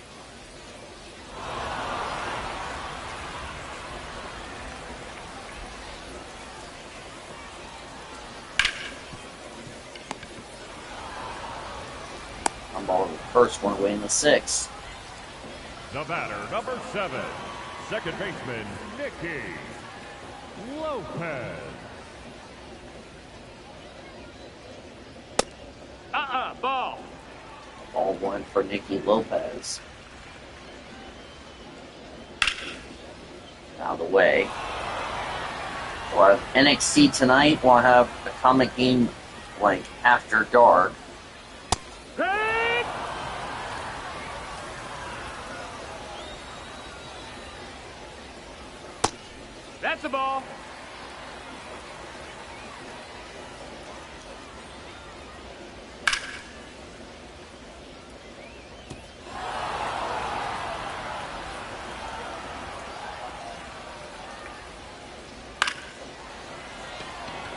[SPEAKER 1] One ball to the first, one away in the 6th.
[SPEAKER 3] The batter, number 7, second baseman, Nicky Lopez.
[SPEAKER 2] Ball.
[SPEAKER 1] Ball 1 for Nicky Lopez. Out of the way. We'll have NXT tonight. We'll have the Comet game like after dark.
[SPEAKER 2] Hit! That's a ball.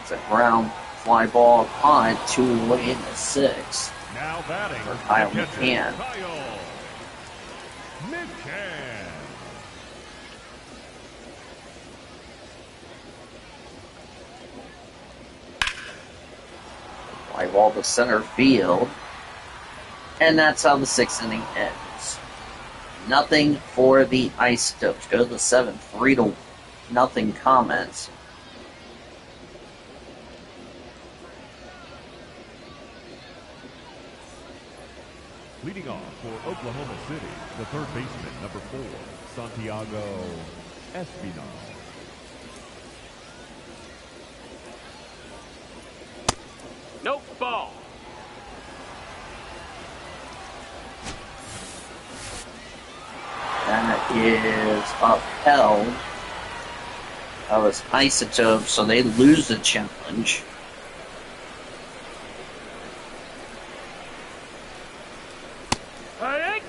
[SPEAKER 1] It's a ground fly ball punt, 2 away in the 6th.
[SPEAKER 3] Now batting
[SPEAKER 1] For Kyle
[SPEAKER 3] the catcher,
[SPEAKER 1] McCann.
[SPEAKER 3] Kyle McCann.
[SPEAKER 1] Fly ball to center field. And that's how the 6th inning ends. Nothing for the Isotopes. Go to the 7th, 3-0 Comets.
[SPEAKER 3] Leading off for Oklahoma City, the third baseman, number 4, Santiago Espinal.
[SPEAKER 2] Nope. Ball.
[SPEAKER 1] That is upheld. That was Isotopes, so they lose the challenge.
[SPEAKER 2] Hit!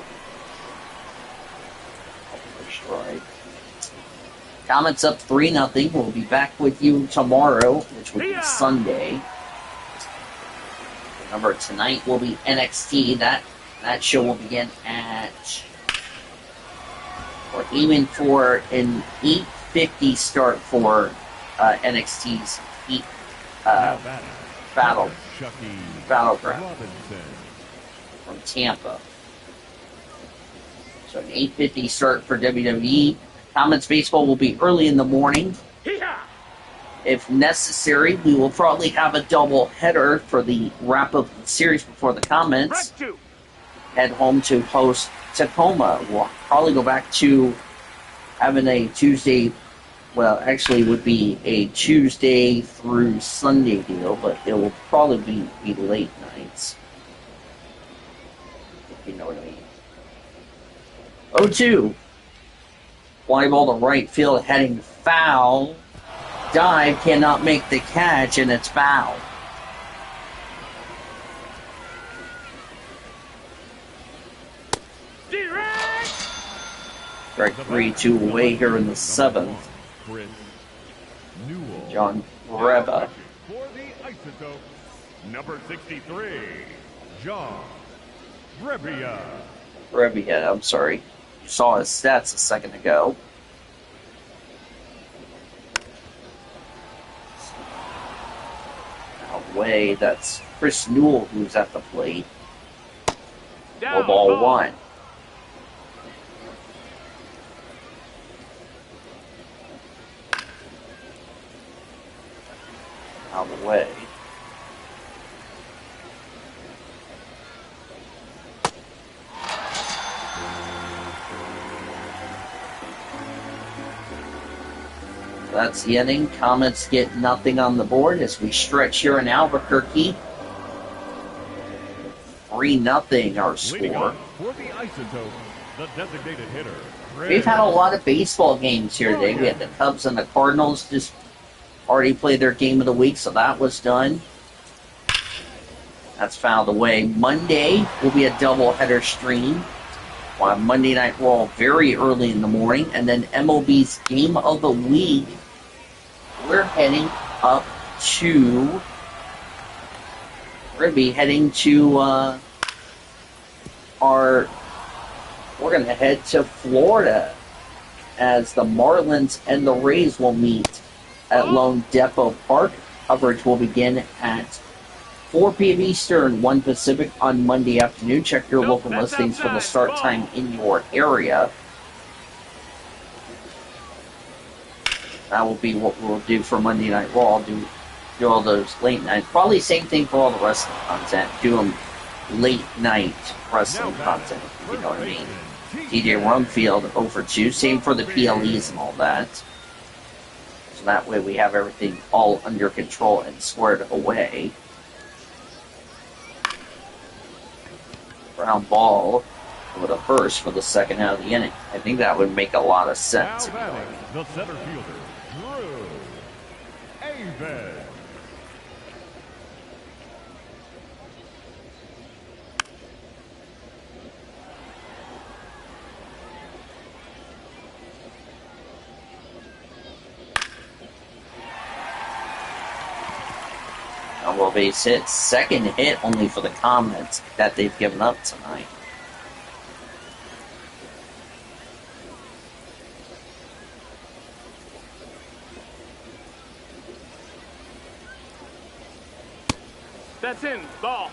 [SPEAKER 1] Strike. Comets up 3-0. We'll be back with you tomorrow, which will be Sunday. Remember, tonight will be NXT. That show will begin at... We're aiming for an 8:50 start for NXT's Battleground from Tampa. So an 8:50 start for WWE. Comets baseball will be early in the morning.
[SPEAKER 2] Hee-haw!
[SPEAKER 1] If necessary, we will probably have a double header for the wrap-up of the series before the Comets
[SPEAKER 2] Strike 2.
[SPEAKER 1] head home to host Tacoma. We'll probably go back to having a Tuesday Well, actually, it would be a Tuesday through Sunday deal, but it will probably be late nights. If you know what I mean. 0-2. Fly ball to right field, heading foul. Dive cannot make the catch, and it's foul. Strike 3-2 away here in the 7th. John Reba.
[SPEAKER 3] For the Isotopes, number 63, John Brebbia.
[SPEAKER 1] Reba, I'm sorry. Saw his stats a second ago. Away, that's Chris Newell who's at the plate.
[SPEAKER 2] Down,
[SPEAKER 1] Ball 1. Out of the way. That's the inning. Comets get nothing on the board as we stretch here in Albuquerque. 3-0 our score.
[SPEAKER 3] For the Isotopes, the designated hitter.
[SPEAKER 1] We've had a lot of baseball games here today. We had the Cubs and the Cardinals just already played their game of the week, so that was done. That's fouled away. Monday will be a doubleheader stream. We'll have Monday Night Raw very early in the morning, and then MLB's game of the week. We're heading up to. We're going to be heading to We're going to head to Florida as the Marlins and the Rays will meet at Lone Depot Park. Coverage will begin at 4 p.m. Eastern, 1 Pacific on Monday afternoon. Check your local listings for the start time in your area. That will be what we'll do for Monday Night Raw. Do all those late nights. Probably same thing for all the wrestling content. Do them late night wrestling content, if you know what I mean. DJ Rumfield over 2. Same for the PLEs and all that. So that way we have everything all under control and squared away. Ground ball with a first for the second out of the inning. I think that would make a lot of sense.
[SPEAKER 3] Now batting, the center fielder, Drew Aved.
[SPEAKER 1] Double base hit. Second hit only for the Comets that they've given up tonight.
[SPEAKER 2] That's in. Ball.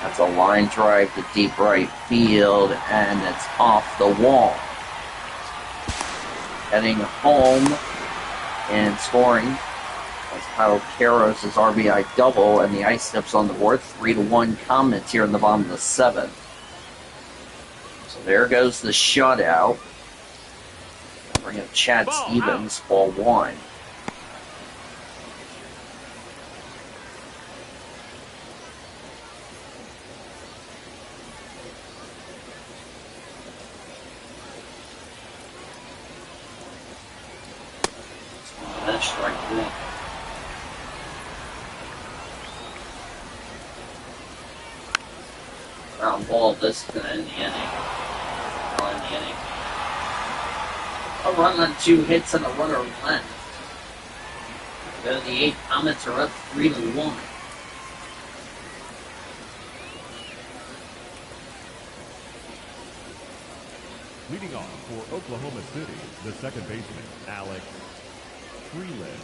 [SPEAKER 1] That's a line drive to deep right field, and it's off the wall. Heading home and scoring was Kyle Caros' RBI double, and the Isotopes on the board. 3-1 Comets here in the bottom of the 7th. So there goes the shutout. Bring up Chad Stevens, ball 1. That's strike 1. Ground ball, this is going to end the inning. I'll end the inning. A run on 2 hits and a runner left. Go to the 8th, Comets are up 3-1.
[SPEAKER 3] Leading off for Oklahoma City, the second baseman, Alex Freeland.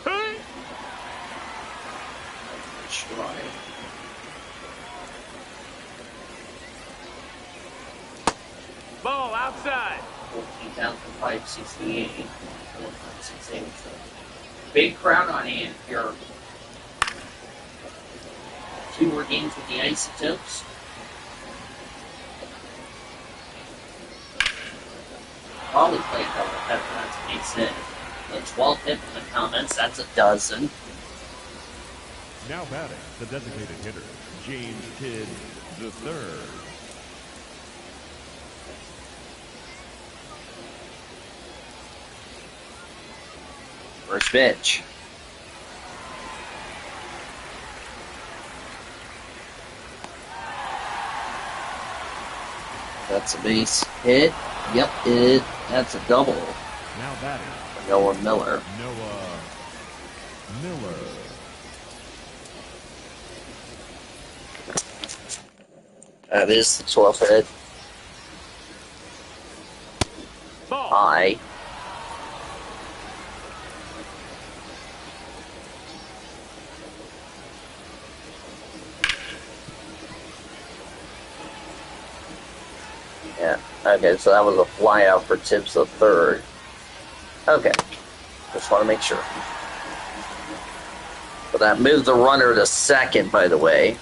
[SPEAKER 2] Hey!
[SPEAKER 1] Strike.
[SPEAKER 2] Ball outside.
[SPEAKER 1] 14,568. Big crowd on hand here. 2 more games with the Isotopes. Probably play a couple of peppermints makes it. The 12th hit from the Comets, that's a dozen.
[SPEAKER 3] Now batting, the designated hitter, James Kidd III.
[SPEAKER 1] First pitch. That's a base hit. Yep, that's a double.
[SPEAKER 3] Now batting,
[SPEAKER 1] Noah Miller.
[SPEAKER 3] Noah Miller.
[SPEAKER 1] That is the 12th hit.
[SPEAKER 2] Ball.
[SPEAKER 1] High. Yeah, okay, so that was a fly out for Tibbs the third. Okay, just want to make sure. But that moves the runner to second, by the way.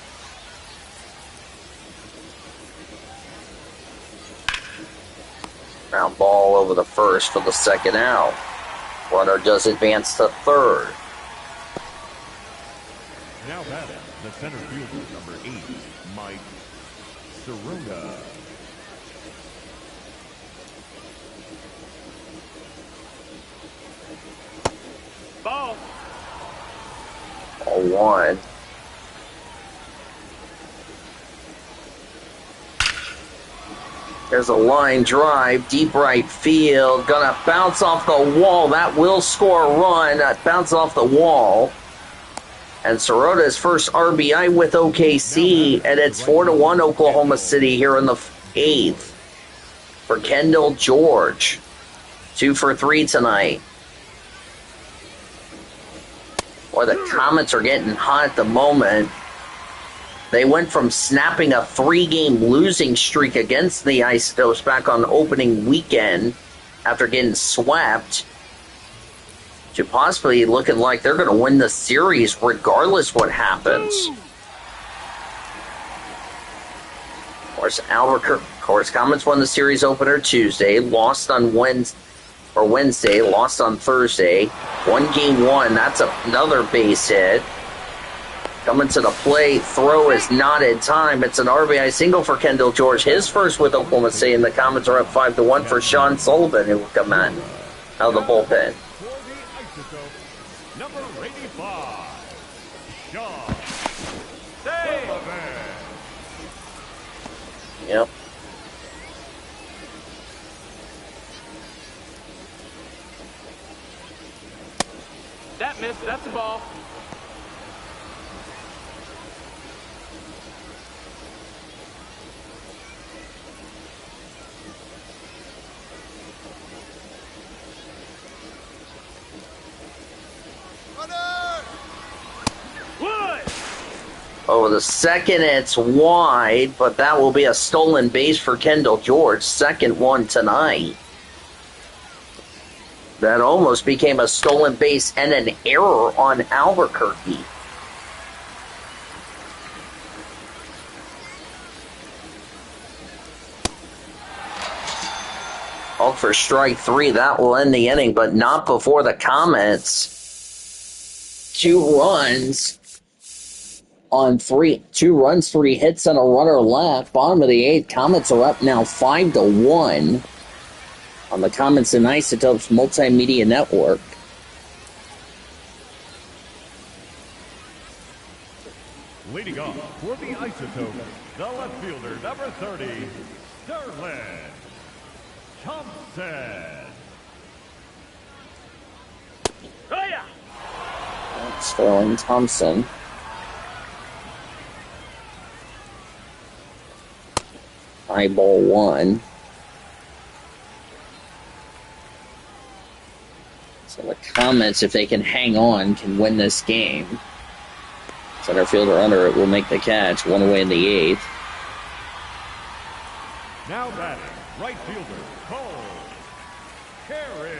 [SPEAKER 1] Ground ball over the first for the second out. Runner does advance to third.
[SPEAKER 3] Now batting, the center fielder, number 8, Mike Sirota.
[SPEAKER 2] Ball.
[SPEAKER 1] 0-1. There's a line drive, deep right field, gonna bounce off the wall. That will score a run. That bounces off the wall. And Sirota's first RBI with OKC, and it's 4-1 Oklahoma City here in the 8th for Kendall George. 2 for 3 tonight. Boy, the Comets are getting hot at the moment. They went from snapping a 3-game losing streak against the Isotopes back on opening weekend after getting swept to possibly looking like they're going to win the series regardless what happens. Of course, Comets won the series opener Tuesday, lost on Wednesday, lost on Thursday. 1 game 1, that's another base hit. Coming to the plate, throw is not in time. It's an RBI single for Kendall George, his first with Oklahoma City, and the Comets are up 5-1 for Sean Sullivan, who will come in out of the bullpen.
[SPEAKER 3] For the Isotopes, number 85, Sean Sullivan.
[SPEAKER 1] Yep.
[SPEAKER 2] That missed. That's a ball. Wood.
[SPEAKER 1] Over the second, it's wide, but that will be a stolen base for Kendall George. Second one tonight. That almost became a stolen base and an error on Albuquerque. Called for strike 3. That will end the inning, but not before the Comets. 2 runs on 3 runs, 3 hits, and a runner left. Bottom of the 8th, Comets are up now 5-1 on the Comets and Isotopes Multimedia Network.
[SPEAKER 3] Leading off for the Isotopes, the left fielder, number 30, Sterling Thompson.
[SPEAKER 2] Oh, yeah.
[SPEAKER 1] That's Sterling Thompson. High ball 1. So the Comets, if they can hang on, can win this game. Center fielder under it will make the catch. 1 away in the 8th.
[SPEAKER 3] Now batting, Right fielder, Cole Carey.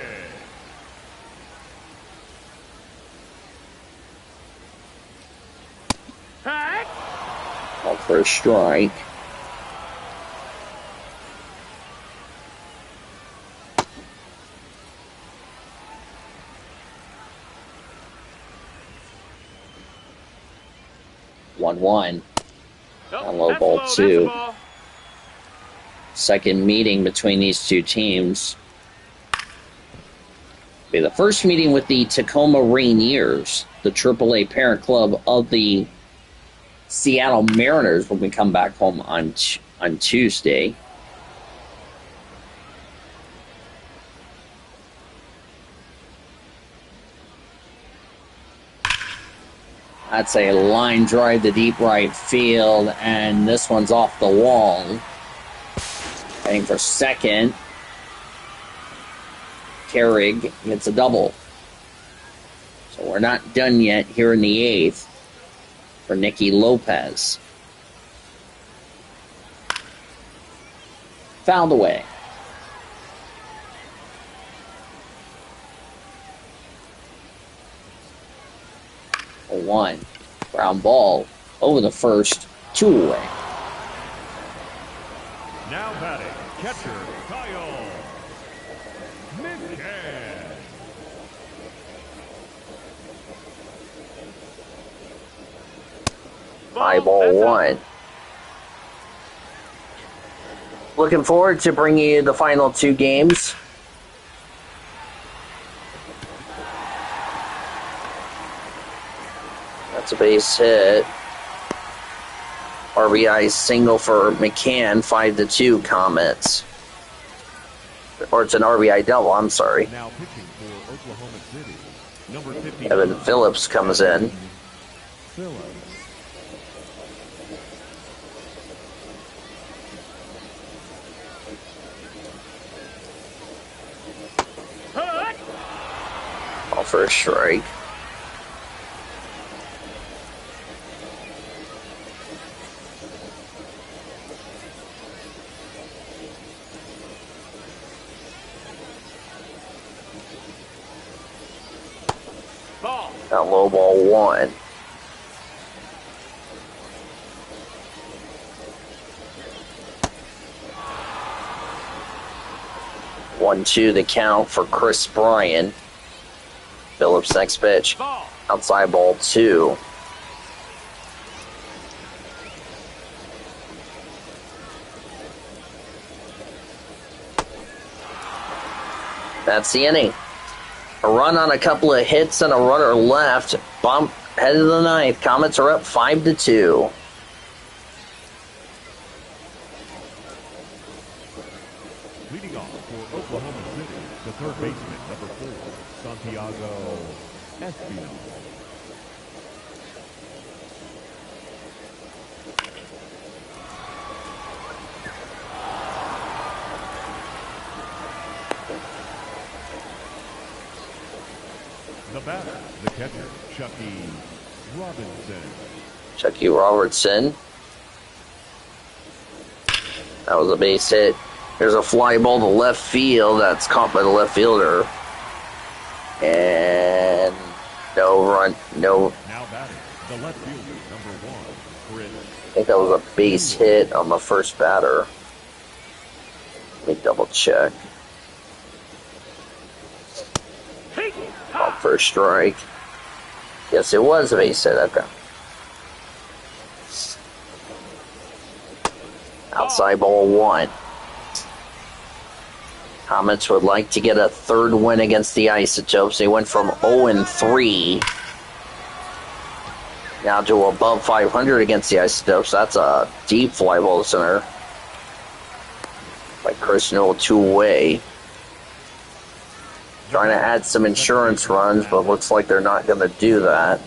[SPEAKER 2] Hack.
[SPEAKER 1] Called for a strike. One.
[SPEAKER 2] Oh,
[SPEAKER 1] Low
[SPEAKER 2] that's
[SPEAKER 1] ball
[SPEAKER 2] low. That's a
[SPEAKER 1] 2.
[SPEAKER 2] ball.
[SPEAKER 1] Second meeting between these two teams. Be the first meeting with the Tacoma Rainiers, the AAA parent club of the Seattle Mariners, when we come back home on Tuesday. That's a line drive to deep right field, and this one's off the wall. Heading for second. Carrig gets a double. So we're not done yet here in the 8th for Nicky Lopez. Fouled away. A 1. Ground ball over the first, 2 away.
[SPEAKER 3] Now batting, catcher Kyle McCann.
[SPEAKER 1] High ball 1. Looking forward to bringing you the final 2 games. That's a base hit. RBI single for McCann, 5-2 Comets. Or it's an RBI double, I'm sorry.
[SPEAKER 3] Now pitching for Oklahoma City, number 50.
[SPEAKER 1] Evan Phillips comes in.
[SPEAKER 3] Phillips.
[SPEAKER 1] All for a strike.
[SPEAKER 2] Ball.
[SPEAKER 1] Now low ball 1. One, 2 the count for Chris Bryan. Phillips next pitch.
[SPEAKER 2] Ball.
[SPEAKER 1] Outside ball 2. That's the inning. A run on a couple of hits and a runner left. Bump head of the 9th. Comets are up 5-2.
[SPEAKER 3] Leading off for Oklahoma City, the third baseman, number 4, Santiago Espino. The batter, the catcher, Chucky Robinson.
[SPEAKER 1] Chucky Robertson. That was a base hit. There's a fly ball to left field that's caught by the left fielder. And no run, no.
[SPEAKER 3] Now batting, the left fielder, number 1, Chris.
[SPEAKER 1] I think that was a base hit on the first batter. Let me double check. Off for a strike. Yes, it was a base hit. Okay. Outside ball 1. Comets would like to get a third win against the Isotopes. They went from 0-3 now to above 500 against the Isotopes. That's a deep fly ball to center by Chris Newell, 2-away. Trying to add some insurance runs, but looks like they're not going to do that.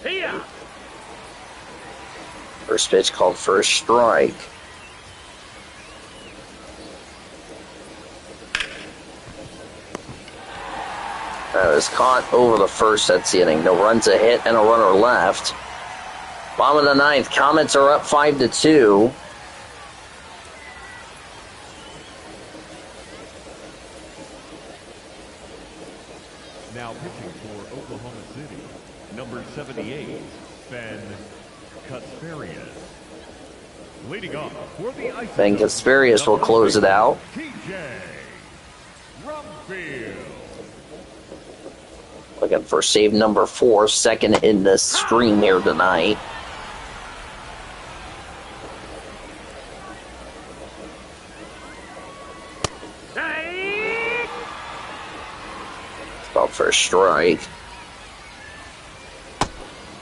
[SPEAKER 2] Here.
[SPEAKER 1] First pitch called for a strike. That was caught over the first. That's the inning. No runs, a hit, and a runner left. Bottom of the ninth, Comets are up 5-2.
[SPEAKER 3] Now pitching for Oklahoma City, number 78, Ben Kasparian. Leading off for the Isotopes,
[SPEAKER 1] Ben Kasparian will close it out.
[SPEAKER 3] TJ Rumfield.
[SPEAKER 1] Looking for save number 4, second in the stream here tonight. It's about for a strike.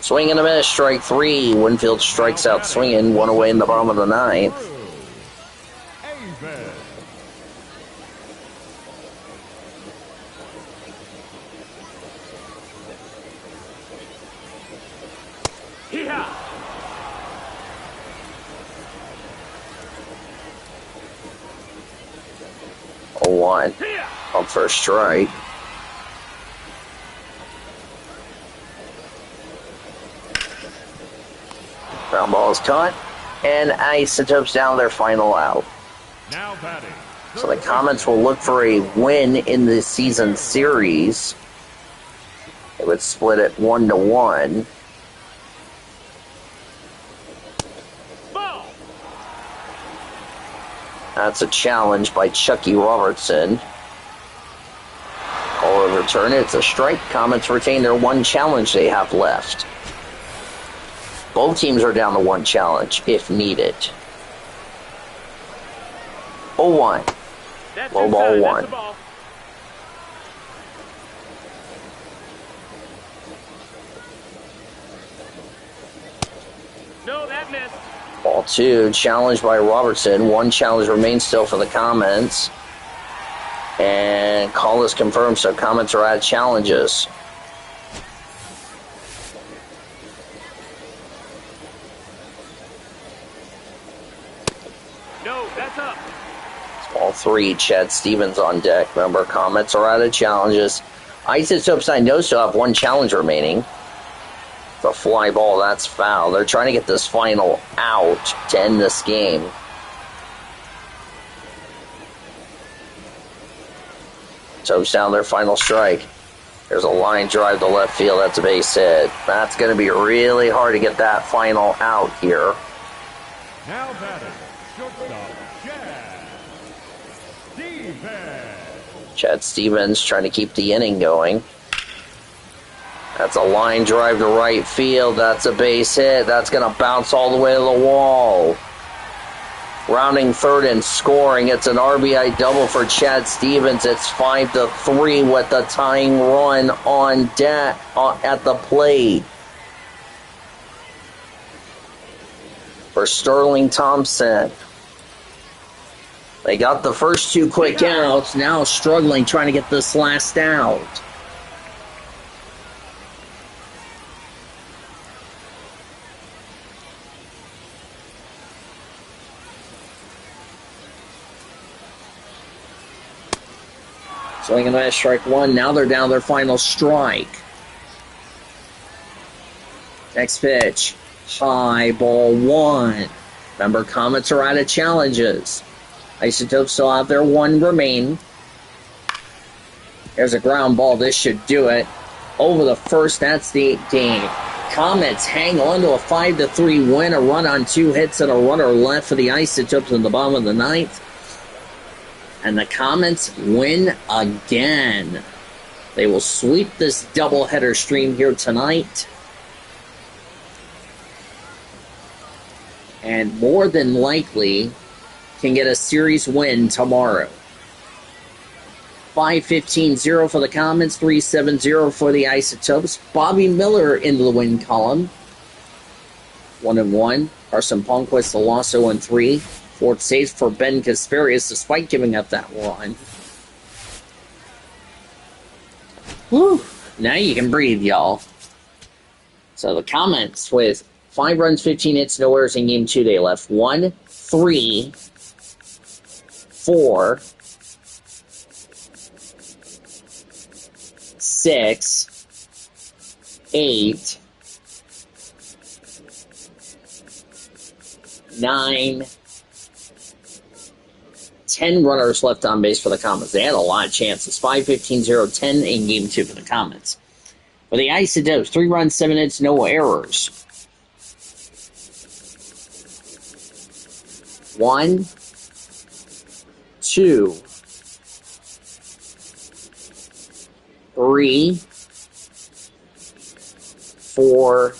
[SPEAKER 1] Swing and a miss, strike 3. Winfield strikes out swinging, 1 away in the bottom of the ninth.
[SPEAKER 2] Yeah.
[SPEAKER 1] 0-1. Up for a strike. Ground ball is caught, and Isotopes down their final out.
[SPEAKER 3] Now batting.
[SPEAKER 1] So the Comets will look for a win in the season series. They would split it 1-1.
[SPEAKER 2] Ball.
[SPEAKER 1] That's a challenge by Chucky Robertson. Call will return it. It's a strike. Comets retain their 1 challenge they have left. Both teams are down to 1 challenge if needed. 0-1.
[SPEAKER 2] That's
[SPEAKER 1] Low ball
[SPEAKER 2] inside.
[SPEAKER 1] 1.
[SPEAKER 2] That's a ball. No, that missed.
[SPEAKER 1] Ball 2, challenged by Robertson. 1 challenge remains still for the Comets. And call is confirmed, so Comets are out of challenges.
[SPEAKER 2] No, that's up.
[SPEAKER 1] Ball 3, Chad Stevens on deck. Remember, Comets are out of challenges. Isotopes, I know, still have 1 challenge remaining. The fly ball, that's foul. They're trying to get this final out to end this game. Isotopes down their final strike. There's a line drive to left field. That's a base hit. That's going to be really hard to get that final out here.
[SPEAKER 3] Now batting. Shortstop, Chad Stevens.
[SPEAKER 1] Chad Stevens trying to keep the inning going. That's a line drive to right field. That's a base hit. That's going to bounce all the way to the wall. Rounding third and scoring. It's an RBI double for Chad Stevens. It's 5-3 with the tying run on deck at the plate. For Sterling Thompson. They got the first 2 quick outs. Now struggling trying to get this last out. Swinging a strike 1. Now they're down their final strike. Next pitch. High ball 1. Remember, Comets are out of challenges. Isotopes still have their 1 remaining. There's a ground ball. This should do it. Over the first, that's the game. Comets hang on to a 5-3 win. A run on 2 hits and a runner left for the Isotopes in the bottom of the ninth. And the Comets win again. They will sweep this doubleheader stream here tonight. And more than likely can get a series win tomorrow. 5-15-0 for the Comets, 3-7-0 for the Isotopes. Bobby Miller into the win column. 1-1. Carson Palmquist, the loss 0-3. 4th save for Ben Kasparian despite giving up that run. Whew. Now you can breathe, y'all. So the Comets with 5 runs, 15 hits, no errors in game 2. They left 1, 3, 4, 6, 8, 9, 10 runners left on base for the Comets. They had a lot of chances. 5-15-0-10 in Game 2 for the Comets. For the Isotopes, 3 runs, 7 hits, no errors. 1, 2, 3, 4,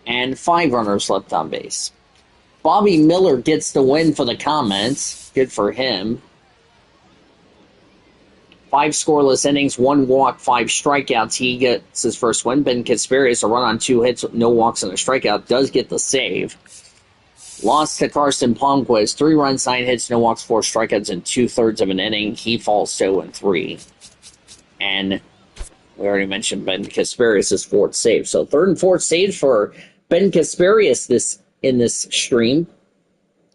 [SPEAKER 1] and 5 runners left on base. Bobby Miller gets the win for the Comets. Good for him. 5 scoreless innings, 1 walk, 5 strikeouts. He gets his first win. Ben Kasperius, a run on 2 hits, no walks and a strikeout, does get the save. Lost to Carson Palmquist, 3 runs, 9 hits, no walks, 4 strikeouts in 2/3 of an inning. He falls 2-3. And we already mentioned Ben Kasperius' 4th save. So 3rd and 4th saves for Ben Kasperius in this stream,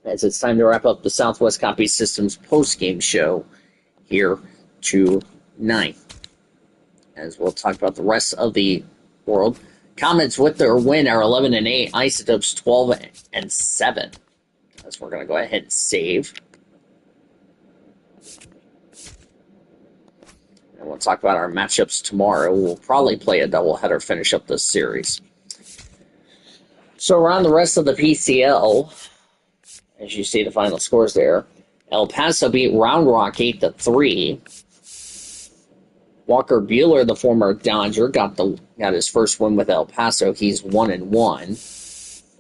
[SPEAKER 1] as it's time to wrap up the Southwest Copy Systems post-game show here tonight. As we'll talk about the rest of the world. Comets with their win are 11-8. Isotopes 12-7. As we're going to go ahead and save. And we'll talk about our matchups tomorrow. We'll probably play a doubleheader, finish up this series. So around the rest of the PCL, as you see the final scores there, El Paso beat Round Rock 8-3. Walker Buehler, the former Dodger, got his first win with El Paso. He's 1-1.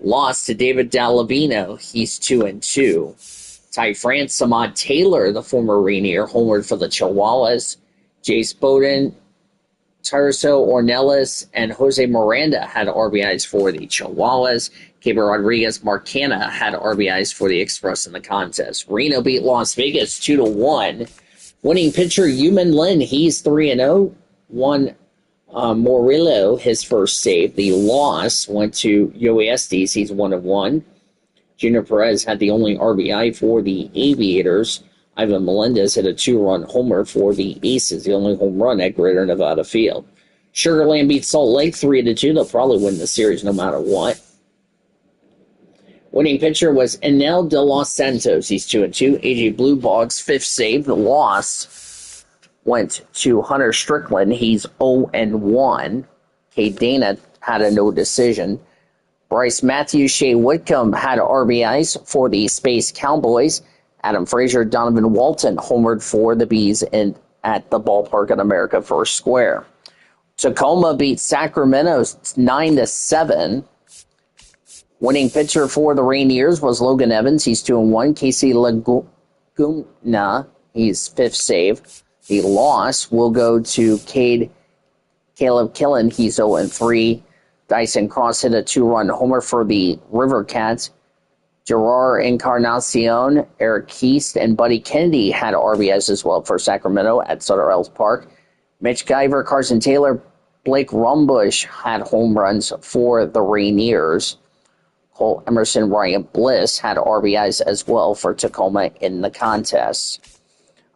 [SPEAKER 1] Lost to David Dallavino. He's 2-2. Ty France, Samad Taylor, the former Rainier, homered for the Chihuahuas. Jace Bowden, Tarso Ornelas, and Jose Miranda had RBIs for the Chihuahuas. Caber Rodriguez Marcana had RBIs for the Express in the contest. Reno beat Las Vegas 2-1. Winning pitcher Yuman Lin, he's 3-0. Won Morillo, his first save. The loss went to Yoey Estes, he's 1-1. Junior Perez had the only RBI for the Aviators. Ivan Melendez hit a 2-run homer for the Aces, the only home run at Greater Nevada Field. Sugar Land beat Salt Lake 3-2. They'll probably win the series no matter what. Winning pitcher was Enel de los Santos. He's 2-2. AJ Blue Bog's 5th save. The loss went to Hunter Strickland. He's 0-1. Kate Dana had a no decision. Bryce Matthews, Shea Whitcomb had RBIs for the Space Cowboys. Adam Frazier, Donovan Walton homered for the Bees at the ballpark at America First Square. Tacoma beat Sacramento 9-7. Winning pitcher for the Rainiers was Logan Evans. He's 2-1. Casey Laguna, he's 5th save. The loss will go to Caleb Killen. He's 0-3. Dyson Cross hit a 2-run homer for the River Cats. Gerard Encarnacion, Eric Keast, and Buddy Kennedy had RBIs as well for Sacramento at Sutter Ells Park. Mitch Guyver, Carson Taylor, Blake Rumbush had home runs for the Rainiers. Cole Emerson, Ryan Bliss had RBIs as well for Tacoma in the contest.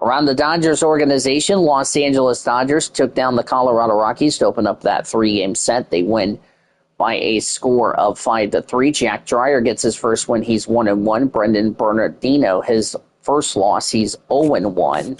[SPEAKER 1] Around the Dodgers organization, Los Angeles Dodgers took down the Colorado Rockies to open up that 3-game set. They win by a score of 5-3. Jack Dreyer gets his first win. He's 1-1. Brendan Bernardino, his first loss. He's 0-1.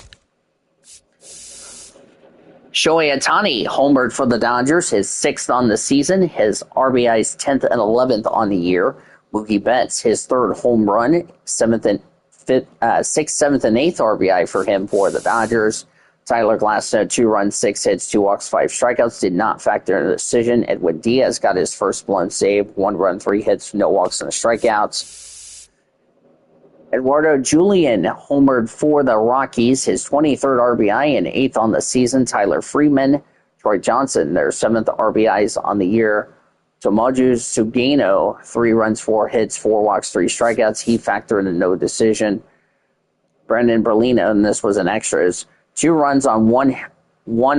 [SPEAKER 1] Shohei Ohtani homered for the Dodgers, his 6th on the season. His RBIs 10th and 11th on the year. Mookie Betts, his 3rd home run, 6th, 7th, and 8th RBI for him for the Dodgers. Tyler Glasnow, 2 runs, 6 hits, 2 walks, 5 strikeouts, did not factor in the decision. Edwin Diaz got his first blown save, 1 run, 3 hits, no walks, and strikeouts. Eduardo Julian homered for the Rockies, his 23rd RBI and 8th on the season. Tyler Freeman, Troy Johnson, their 7th RBIs on the year. Tomoju Sugino, 3 runs, 4 hits, 4 walks, 3 strikeouts. He factored in a no decision. Brendan Berlino, and this was an extras, 2 runs on one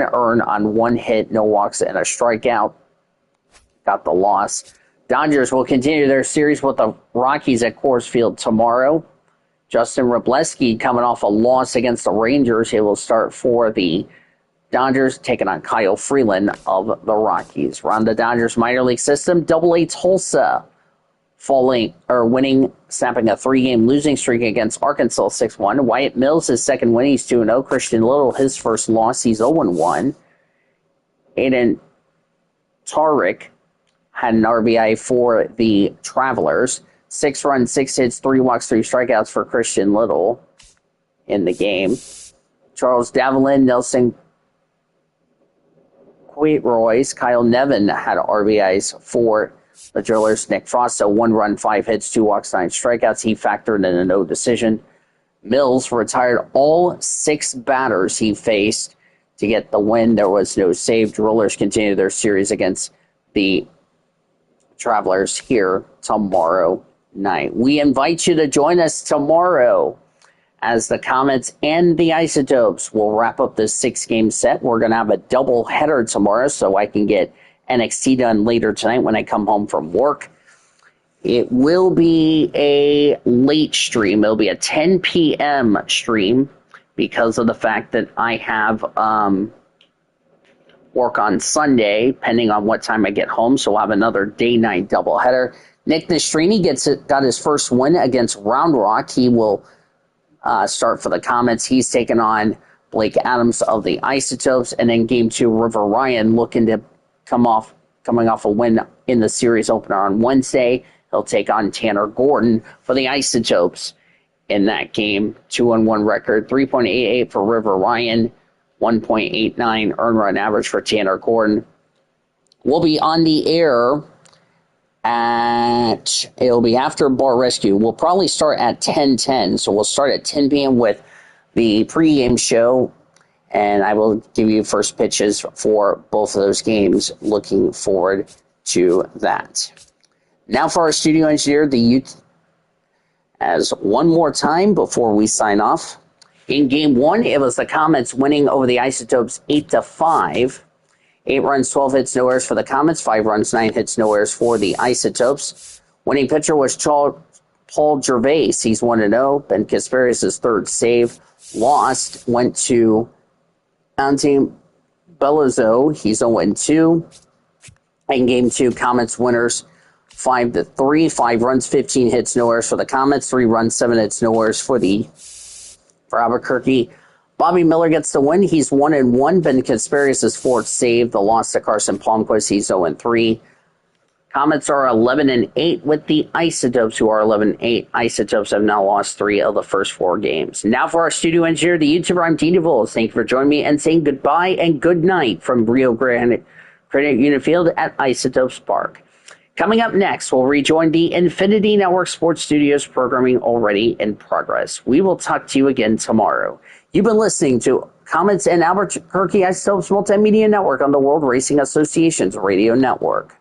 [SPEAKER 1] earn on 1 hit, no walks, and a strikeout. Got the loss. Dodgers will continue their series with the Rockies at Coors Field tomorrow. Justin Wroblewski coming off a loss against the Rangers. He will start for the Dodgers, taking on Kyle Freeland of the Rockies. Around the Dodgers minor league system, Double-A Tulsa snapping a 3-game losing streak against Arkansas 6-1. Wyatt Mills, his second win, he's 2-0. Christian Little, his first loss, he's 0-1. Aiden Tariq had an RBI for the Travelers. 6 runs, 6 hits, 3 walks, 3 strikeouts for Christian Little in the game. Charles Davelin, Nelson Quatroy's, Kyle Nevin had RBIs for the Drillers. Nick Frosto, 1 run, 5 hits, 2 walks, 9 strikeouts. He factored in a no decision. Mills retired all 6 batters he faced to get the win. There was no save. Drillers continue their series against the Travelers here tomorrow night. We invite you to join us tomorrow as the Comets and the Isotopes will wrap up this 6-game set. We're going to have a double header tomorrow so I can get NXT done later tonight when I come home from work. It will be a late stream. It'll be a 10 p.m. stream because of the fact that I have work on Sunday, depending on what time I get home. So we'll have another day-night doubleheader. Nick Nastrini got his first win against Round Rock. He will start for the Comets. He's taken on Blake Adams of the Isotopes. And then Game 2, River Ryan looking to coming off a win in the series opener on Wednesday. He'll take on Tanner Gordon for the Isotopes in that game. 2-1 record, 3.88 for River Ryan, 1.89 earned run average for Tanner Gordon. We'll be on the air it'll be after Bar Rescue. We'll probably start at 10:10, so we'll start at 10 p.m. with the pregame show, and I will give you first pitches for both of those games. Looking forward to that. Now for our studio engineer, the youth, as one more time before we sign off. In Game 1, it was the Comets winning over the Isotopes 8-5. 8 runs, 12 hits, no errors for the Comets. 5 runs, 9 hits, no errors for the Isotopes. Winning pitcher was Paul Gervais. He's 1-0. Ben Kasparius' third save. Lost went to Ante Bellozo. He's 0-2. In Game 2, Comets winners 5-3. 5 runs, 15 hits, no errors for the Comets. 3 runs, 7 hits, no errors for Albuquerque. Bobby Miller gets the win. He's 1-1. Ben Kasparius' fourth save. The loss to Carson Palmquist. He's 0-3. Comets are 11-8 with the Isotopes, who are 11-8. Isotopes have now lost 3 of the first 4 games. Now for our studio engineer, the YouTuber, I'm Dean DeVos. Thank you for joining me and saying goodbye and good night from Rio Grande Credit Union Field at Isotopes Park. Coming up next, we'll rejoin the Infinity Network Sports Studios programming already in progress. We will talk to you again tomorrow. You've been listening to Comets and Albuquerque Isotopes Multimedia Network on the World Racing Association's radio network.